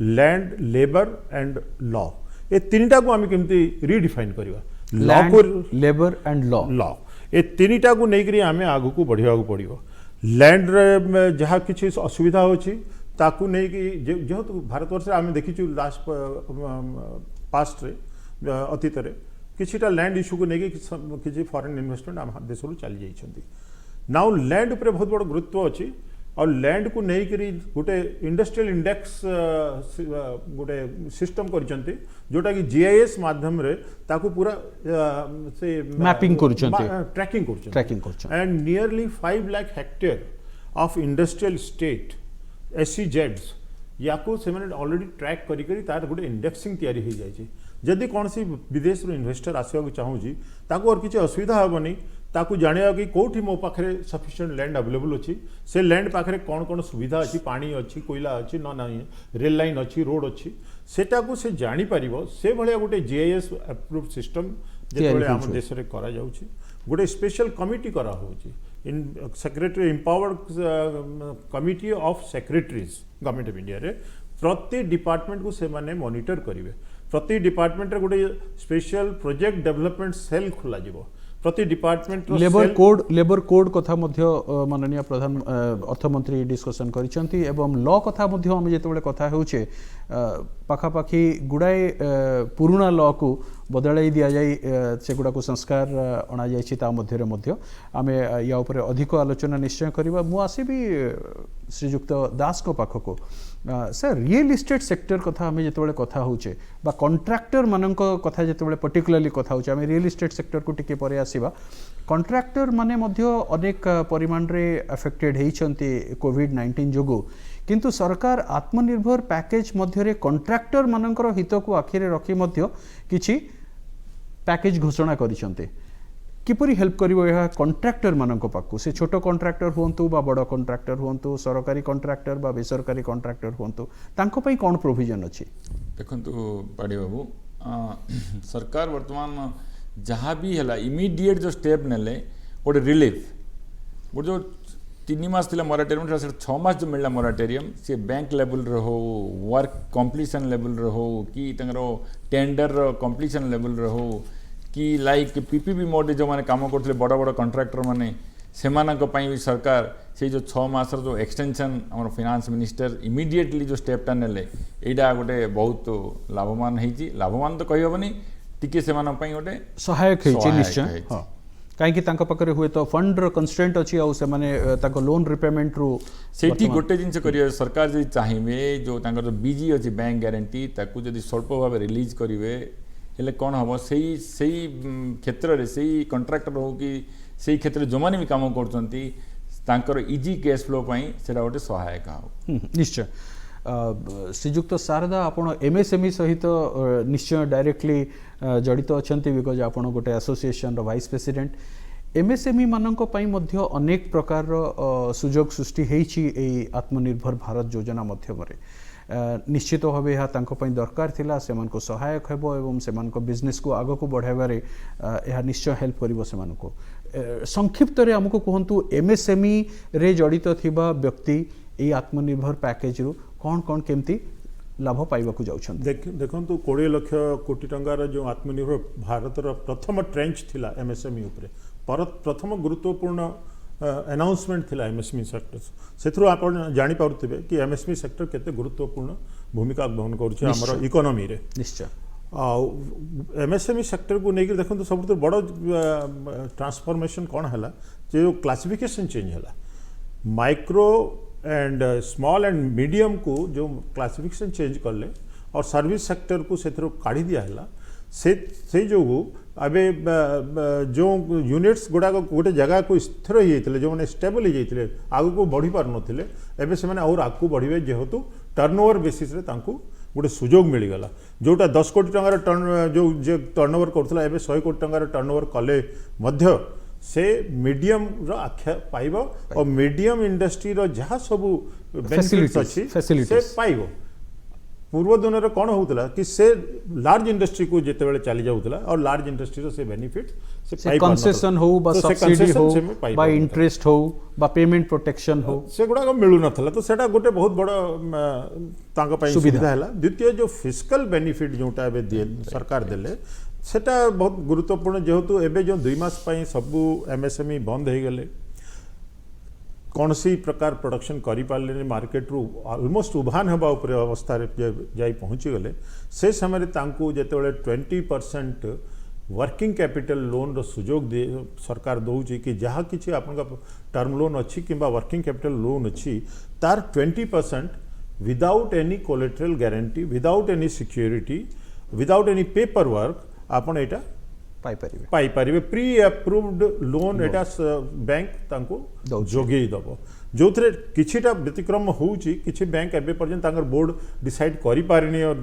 [SPEAKER 4] लैंड लेबर एंड लॉ ये तीनटा को आमे केमती रिडिफाइन करवा लॉ को
[SPEAKER 1] लेबर एंड लॉ
[SPEAKER 4] ये तीनटा को नहीं करी आमे आगु को बढ़िया को पड़ियो लैंड रे जहाँ किसी असुविधा होची ताकू नहीं कि जेहेतु भारतवर्ष आमे देखिछु लास्ट पास्ट रे अतीत किछिटा लैंड इश्यू को लेकिन किसी फॉरेन इन्वेस्टमेंट आम देश चली जाइछंती नाउ लैंड उपरे बहुत बड़ गुरुत्व अच्छी और लैंड को नहीं करी गोटे इंडस्ट्रियल इंडेक्स गोटे सिस्टम करचंती जोटा कि जीआईएस माध्यम रे ताकू पूरा से
[SPEAKER 1] मैपिंग करचंती
[SPEAKER 4] ट्रैकिंग करचंती and nearly 5 lakh hectare of industrial state SEZs या से ऑलरेडी ट्रैक करी तार गोटे इंडेक्सिंग तैयारी हो जाए जदि कौन सी विदेश इन्वेस्टर आसवा चाहूँगी ताको और किसी असुविधा हेनी ताकू जाना कि कौटी मो पाखे सफिशिएंट लैंड अवेलेबल अच्छी से लैंड पाखे कौन कौन सुविधा अच्छी पानी अच्छी कोयला अच्छी ना रेल लाइन अच्छी रोड अच्छी सेटा को से जानी पारिबो से भलिया गोटे जीआईएस अप्रूव्ड सिस्टम जेतबेले आम देश रे करा जाउची गोटे स्पेशल कमिटी करा होची in secretary empowered committee of secretaries government of India रे प्रति डिपार्टमेंट को से माने मॉनिटर करिवे प्रति डिपार्टमेंट रे गोटे स्पेशल प्रोजेक्ट डेवलपमेंट सेल खोला जिवो प्रति डिपार्टमेंट
[SPEAKER 1] लेबर कोड कथा मध्य माननीय प्रधान अर्थमंत्री डिस्कसन करिसंती एवं लॉ कथा मध्य हम जेतेबेले कथा हेउचे पाखापाखी गुड़ाए पुराना लॉ को बदलाई दिया जाई सेगुड़ा को संस्कार अणा जाइछि ता मध्य मध्य आमे या ऊपर अधिक आलोचना निश्चय करिबा मु आसीबी श्रीयुक्त दास को पाखको सर रियल इस्टेट सेक्टर कथा आमे जेतेबेले कथा होउचे बा कॉन्ट्रैक्टर मानक कथा जेतेबेले पर्टिकुलरली कथा होउचे आमे रियल इस्टेट सेक्टर को टिके परे आसीबा कॉन्ट्रैक्टर माने मध्य अनेक परिमाण रे अफेक्टेड हेइछंती कोविड-19 जोगु किंतु सरकार आत्मनिर्भर पैकेज मध्य रे कॉन्ट्रैक्टर मानकर हित को आखिरे रखी मध्य किछि पैकेज घोषणा करिसंते किपरि हेल्प करिवो यह कॉन्ट्रैक्टर मानक पाखु से छोट कॉन्ट्रैक्टर हुंतु बा बड़ कॉन्ट्रैक्टर हुंतु सरकारी कॉन्ट्रैक्टर बा बेसरकारी कॉन्ट्रैक्टर हुंतु तांको पई कोन प्रोविजन अछि देखंतु
[SPEAKER 5] पाड़ी बाबू सरकार वर्तमान जहाँ भी है इमिडिएट जो स्टेप नेले गोटे रिलीफ गोटे जो 3 मास थिला मोराटोरियम से 6 मास जो मिलला मोराटोरियम से बैंक लेवल रे हो वर्क कंप्लीशन लेवल रे हो कि तंगरो टेंडर कंप्लीशन लेवल रे हो कि लाइक पीपीपी मोड जो माने काम करथिले बड़ बड़ कॉन्ट्रैक्टर माने सेमानक पई भी सरकार से जो 6 मास जो एक्सटेंशन हमर फाइनेंस मिनिस्टर इमिडिएटली जो स्टेपटा नेले एडा गोटे बहुत लाभवान हेची लाभवान तो कहि होबनी टिके सेमानक पई गोटे
[SPEAKER 1] सहायक हेची निश्चय हां कहीं तांको पाखरे हुए तो फंड कंस्ट्रेंट अच्छी आउ से माने ताको लोन रिपेमेंट रू
[SPEAKER 5] सेठी गोटे जिनस करियो सरकार जदि चाहिबे जो तांकर जो बीजी अछि बैंक गारंटी ताकू जदि स्वल्प भाव रिलीज करिवे हेले कोन हबो सेही क्षेत्र रे सेही कॉन्ट्रैक्टर हो कि सेही क्षेत्र जो माने भी काम करचंती तांकर इजी कैश फ्लो पई सेटा गोटे सहायक हो
[SPEAKER 1] निश्चय श्रीजुक्त शारदा आपण एमएसएमई सहित निश्चय डायरेक्टली जड़ित अछंती बिकॉज आपण गोटे एसोसिएशन रो वाइस प्रेसिडेंट एमएसएमई मानक पई मध्य अनेक प्रकार सुजोग सृष्टि हेछि एई आत्मनिर्भर भारत योजना माध्यम रे निश्चित भावे यह तांको पई दरकार थिला सेमानको सहायक हेबो एवं सेमानको बिजनेस को आगो को बढ़ाइबारे यह निश्चय हेल्प करिवो सेमानको संक्षिप्त रे हमको कहंतु एमएसएमई रे जड़ित थिबा व्यक्ति एई आत्मनिर्भर पैकेज रु कौन कौन केमती लाभ पाइबा को जाउछन
[SPEAKER 4] देखो 20 लाख कोटी टंकार जो आत्मनिर्भर भारत प्रथम ट्रेंच थिला एमएसएमई उपरे प्रथम गुरुत्वपूर्ण अनाउंसमेंट थिला एमएसएमई सेक्टर सेथरो आपण जानि पारुथिबे कि एमएसएमई सेक्टर केते गुरुत्वपूर्ण भूमिका वहन करूछ हमर इकोनॉमी रे निश्चय एमएसएमई सेक्टर को लेकर देखो सब बड़ ट्रांसफॉर्मेशन कौन है जो क्लासिफिकेशन चेंज है micro and small and medium को जो क्लासिफिकेशन चेंज करले और सर्विस सेक्टर को से काढ़ी दिया है से जो अबे जो यूनिट्स गुड़ाक गोटे जगह को स्थिर हो जाते जो मैंने स्टेबल हो जाते आगू को बढ़ी पार नथिले एबे से माने और आगू बढ़िबे जेहेतु टर्नओवर बेसिस रे तांकू गोटे सुजोग मिलगला जोटा 10 कोटी टंकार टर्न जो टर्नओवर करथला एबे 100 कोटी टंकार टर्नओवर कले मध्य से मीडियम रो आख्या पाइबो और मीडियम इंडस्ट्री रो जहाँ सब बेनिफिट्स अच्छी से पाइबो पूर्व दिन में कौन होता कि से लार्ज इंडस्ट्री को जिते बड़े चली जाऊला और लार्ज इंडस्ट्री रो से बेनिफिट से
[SPEAKER 1] कंसेशन हो बा सब्सिडी हो बा इंटरेस्ट हो बा पेमेंट प्रोटेक्शन हो
[SPEAKER 4] से गुडा को मिलु नथला तो सेटा गोटे बहुत बड़ तांका पई सुविधा हैला द्वितीय जो फिस्कल बेनिफिट जोटा एबे सरकार देले सेटा बहुत गुरुत्वपूर्ण जेहेतु एबे जो 2 मास पई सब एमएसएमई बंद हो गले कौन सी प्रकार प्रोडक्शन करि पारले मार्केट रू ऑलमोस्ट उभान हबा ऊपर अवस्था रे जाई पहुंची गले से समय तांकू जेतेबेले 20% वर्किंग कैपिटल लोन रो सुजोग दे सरकार दउची कि जहाँ किछि आपनका टर्म लोन अच्छी किंबा वर्किंग कैपिटल लोन अच्छी तार 20% without any collateral guarantee without any security without any paper work आपन एटा
[SPEAKER 1] ପାଇପାରିବେ
[SPEAKER 4] पाइपर प्री अप्रूव्ड लोन एटा बैंक तांको
[SPEAKER 1] दौछि।
[SPEAKER 4] जोगेई दबो जो थरे किछिटा व्यतिक्रम होउची किछि बैंक एबे पर्यंत तांकर बोर्ड डिसाइड करि पारिनी और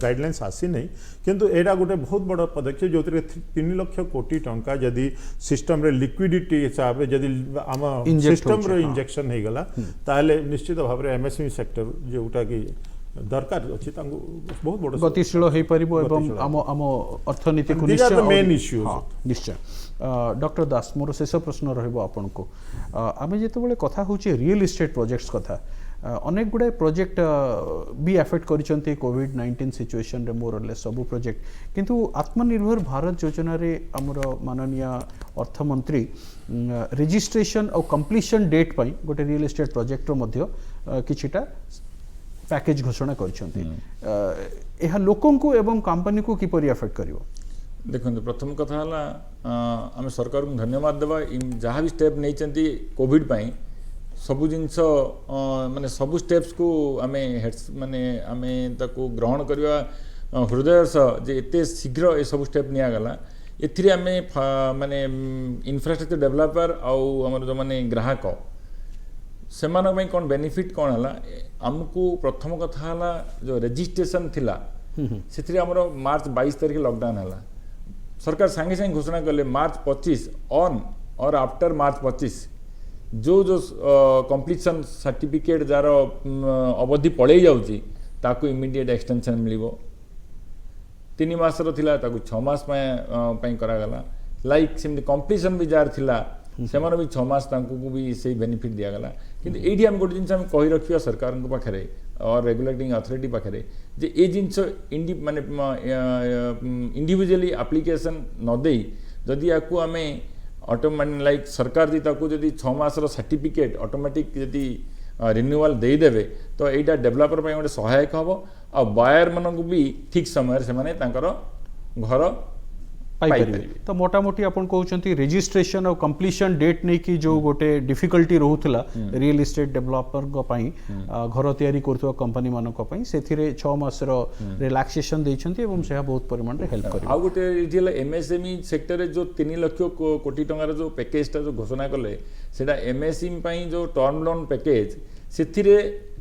[SPEAKER 4] गाइडलाइंस आसी नहीं किंतु एटा गोटे बहुत बड़ पदक्षेप जो थरे 3 लाख कोटी टंका जदी सिस्टम रे लिक्विडिटी हिसाब रे जदी आम
[SPEAKER 1] Inject
[SPEAKER 4] सिस्टम
[SPEAKER 1] होउची,
[SPEAKER 4] रे
[SPEAKER 1] हाँ।
[SPEAKER 4] इंजेक्शन हे गला ताले निश्चित भाव रे एमएसएमई सेक्टर जोटा कि दरकार अछि तांको बहुत बड़
[SPEAKER 1] गतिशील हो परिबो एवं
[SPEAKER 4] गतिशील
[SPEAKER 1] आम आम अर्थनीति को
[SPEAKER 4] These are the main
[SPEAKER 1] और-
[SPEAKER 4] issues.
[SPEAKER 1] हाँ, निश्चय डॉक्टर दास मोर शेष प्रश्न रहिबो आपन को आमे जेतेबेले कथा होची रियल एस्टेट प्रोजेक्ट्स कथा अनेक गुडे प्रोजेक्ट भी एफेक्ट करिसंती कोविड-19 सिचुएशन रे मोर लेस सब प्रोजेक्ट किंतु आत्मनिर्भर भारत योजना रे हमर माननीय अर्थमंत्री रजिस्ट्रेशन और कंप्लीशन डेट पई गोटे रियल एस्टेट प्रोजेक्ट रो मध्य किछिटा पैकेज घोषणा करिसंती एहा लोकन को एवं कंपनी को किपरि एफेक्ट करिवो
[SPEAKER 5] देखो प्रथम कथा है आम सरकार को धन्यवाद देवा जहाँ भी स्टेप नहीं कोविड पाई सबु जिनस माने सबु स्टेप्स को आम हेड्स माने आम ताको ग्रहण करवा हृदय सह जे एते शीघ्र ये सब स्टेप निगला एथिरे आम माने इंफ्रास्ट्रक्चर डेवलपर आउ आमर जो माने ग्राहक से कौन बेनिफिट कौन है आमको प्रथम कथा है जो रजिस्ट्रेशन थिला से आमर मार्च 22 तारीख लॉकडाउन है सरकार सांगे सांगे घोषणा कले मार्च 25 ऑन और आफ्टर मार्च 25 जो जो कंप्लीशन सर्टिफिकेट जार अवधि पड़े जाऊँगी ताकू इमिडिएट एक्सटेंशन मिल 3 मासर थिला ताकू 6 मास करागला लाइक सेमती कंप्लीशन भी जार थिला से भी 6 मास तांकू भी से बेनिफिट दिगला किंतु एठी हम गोटे जिनस कही रखिया सरकार पाखे और रेगुलेटिंग अथॉरिटी पाखे जे ए जिनस माने इंडिविजुअली एप्लिकेशन न दे जदि याकू आम ऑटोमेटिक लाइक सरकार जी ताकू जदि 6 मासर सर्टिफिकेट ऑटोमेटिक जदि रिन्यूअल देदेवे तो यहाँ डेवलपर गोटे सहायक हम आ बायर मानक भी ठीक समय से माने तांकर घर
[SPEAKER 1] पाइपर तो मोटामोटी अपन कहउचंती रजिस्ट्रेशन और कंप्लीशन डेट नहीं कि जो गोटे डिफिकल्टी रहउथला रियल एस्टेट डेवलपर को पई घर तयारी करथवा कंपनी मानक पई सेथिरे 6 मासर रिलैक्सेशन दैछंती एवं से बहुत परिमाण रे हेल्प करियो
[SPEAKER 5] आ गोटे इथिला एमएसएमई सेक्टर रे जो 3 लाख कोटी टंकार जो पैकेज टा जो घोषणा कले सेटा एमएसएमई पई जो टर्म लोन पैकेज सेथिरे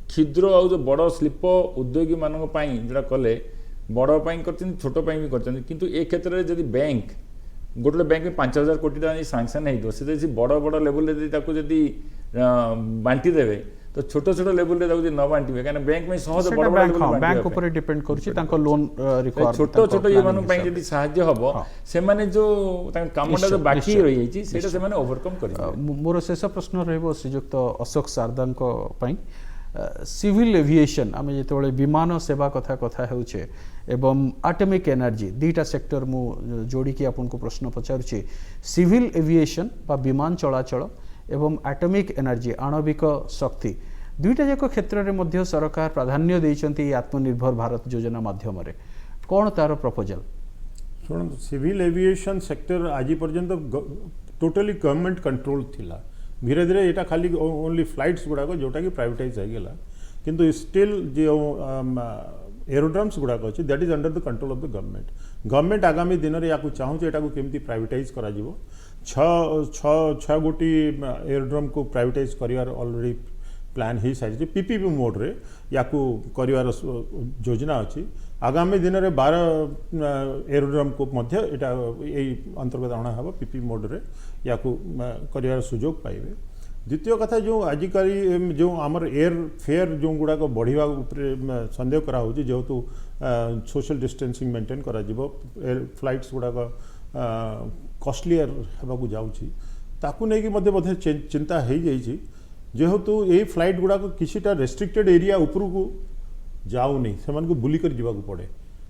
[SPEAKER 5] क्षुद्र आ जो बड़ शिल्प उद्योगी मानक पई जेटा कले बड़ कर छोट भी कर किंतु ए क्षेत्र में जब बैंक गोटे बैंक में 5,000 कोटी टका सांक्शन हो बड़ बड़ लेवल बांटी देवे तो छोट छोट लेवल न बांटे कहीं बैंक में सहज बड़ बड़
[SPEAKER 1] बैंक ऊपर डिपेंड करूची तांको लोन रिक्वायर
[SPEAKER 5] छोट छोट ये मानक जदि सहाय्य हबो से माने जो कामटा जो बाकी रही जाइछि सेटा से माने ओवरकम करि
[SPEAKER 1] मोर शेष प्रश्न रहबो श्रीयुक्त अशोक सारदांको पई सिविल एविएशन आम जो विमान सेवा कथा कथा होचे एवं एटॉमिक एनर्जी दुईटा सेक्टर मु जोड़ी की आपन को प्रश्न पचारुछि सिविल एविएशन बा विमान चलाचल एवं एटॉमिक एनर्जी आणविक शक्ति दुईटा जाक क्षेत्र में मध्य सरकार प्राधान्य देइछंती आत्मनिर्भर भारत योजना माध्यम रे कौन तार प्रपोजल
[SPEAKER 4] शुण सिविल एविएशन सेक्टर आज पर्यंत टोटली गवर्नमेंट कंट्रोल थिला धीरे धीरे यहाँ खाली ओनली फ्लाइट्स गुड़ाक जोटा कि प्राइवेटाइज होगा किंतु स्टिल जो एरोड्रम्स गुड़ाक अच्छी that is under the control of the government आगामी दिन में या चाहूँ यहाँ केमती प्राइवेटाइज करा जीवो छः गोटी एरोड्रम को प्राइवेटाइज कर ऑलरेडी प्लान हो सारी पीपीपी मोड रे या कर योजना अच्छी आगामी दिन में 12 एरोड्रम को यही अंतर्गत अणा हम पीपी मोड रे या कर सुजोग पाइबे द्वितीय कथा जो आजिकल जो आमर एयर फेयर जो गुड़ाक बढ़िया सन्देह कराऊँ जेहेतु सोशल डिस्टेंसिंग मेंटेन करा एयर फ्लाइट्स गुड़ाक कॉस्टलियर होगा जाऊँगी ताकू नहीं बोधे चिंता हो जाइए जेहेतु यही फ्लाइट गुड़ाक किसीटा रेस्ट्रिक्टेड एरिया उपरकू जाऊनी से बुलिकर जावाक पड़े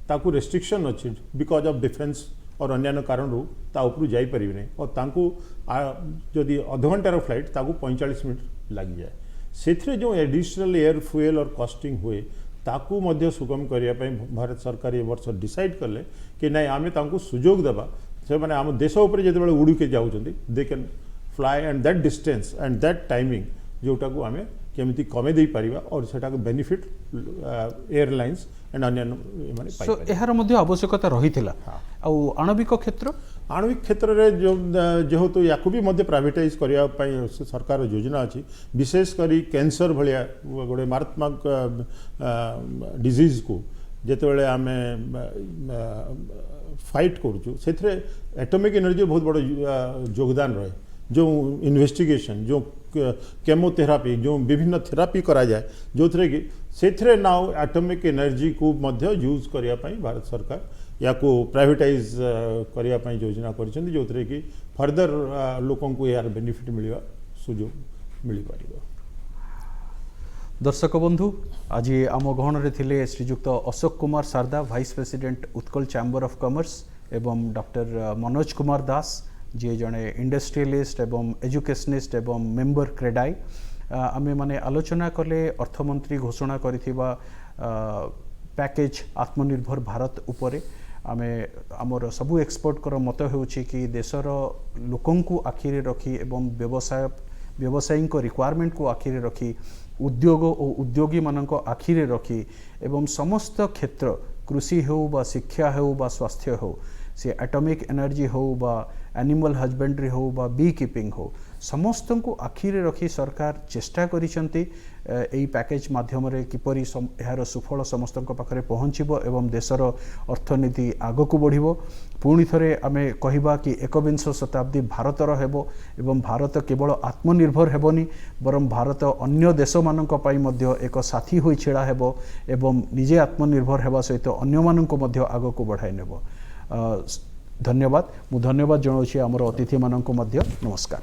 [SPEAKER 4] ताकू रेस्ट्रिक्शन अच्छी बिकज ऑफ डिफेंस और अन्य कारण उपरू जापर नहीं और तांकू जदि अध घंटार फ्लाइट ताकू 45 मिनट लग जाए से जो एडिशनल एयर फ्यूएल और कॉस्टिंग हुए ताकू मध्य सुगम करने भारत सरकार ये वर्ष डिसाइड कले कि नहीं आम तांकू सुजोग देवा से मैंने आम देश उपर जो उड़ी के जाऊँगी they can fly and that distance and that timing जोटा को आम केमिति कमे दे परिबा और सेटा को बेनिफिट एयरलाइंस एंड अन्य
[SPEAKER 1] सो एहार मध्य आवश्यकता रही थिला आ आणविक क्षेत्र
[SPEAKER 4] आणविक क्षेत्र में जो जेहेतु या भी मध्य प्राइवेटाइज करने सरकार योजना अच्छी विशेषकर कैंसर भाया गोटे मारात्मक डिजीज को जिते आम फाइट करुँ से एटॉमिक एनर्जी बहुत बड़ योगदान रहे जो इन्वेस्टिगेशन जो केमोथेरापी जो विभिन्न थेरापी करा जाए जो थे कि से नाउ एटॉमिक एनर्जी को मध्य यूज करने भारत सरकार या को प्राइवेटाइज करने योजना कर जो थे कि फर्दर लोकों को यार बेनिफिट मिलवा सुजोग मिल पार।
[SPEAKER 1] दर्शक बंधु आज आम गहन थिले श्रीजुक्त Ashok Kumar Sarda vice president Utkal chamber of commerce एवं डॉक्टर मनोज कुमार दास जी जड़े इंडस्ट्रियलिस्ट एवं एजुकेशनिस्ट एवं मेंबर क्रेडाई आमे माने आलोचना कले अर्थमंत्री घोषणा करिथिबा पैकेज आत्मनिर्भर भारत उपरे आमे आमर सबु एक्सपर्ट कर मत होउछि कि देशर लोकं को आखिरे रखी एवं व्यवसायी रिक्वायरमेंट को आखिरे रखी उद्योग और उद्योगी मानक आखिरे रखी एवं समस्त क्षेत्र कृषि हो बा शिक्षा हो बा स्वास्थ्य हो से एटॉमिक एनर्जी हो बा एनिमल हजबेंड्री हो बा बी कीपिंग हो समस्त को आखिरे रखी सरकार चेष्टा करिसंती एई पैकेज माध्यम रे किपरि यार सुफल समस्त पाखरे पहुँचबो एवं देशर अर्थनीति आगक बढ़िबो। पुणी थरे आमे कहिबा कि एकविंश शताब्दी भारतर हेबो एवं भारत केवल आत्मनिर्भर हेबोनी बरम भारत अन्य देश मानक पई मध्य एक साथी होई छिड़ा हेबो एवं निजे आत्मनिर्भर हेबा सहित अन्य मानक मध्य आगक बढ़ाई नेबो। धन्यवाद। मु धन्यवाद जनाऊँ आमर अतिथि मानक मध्य नमस्कार।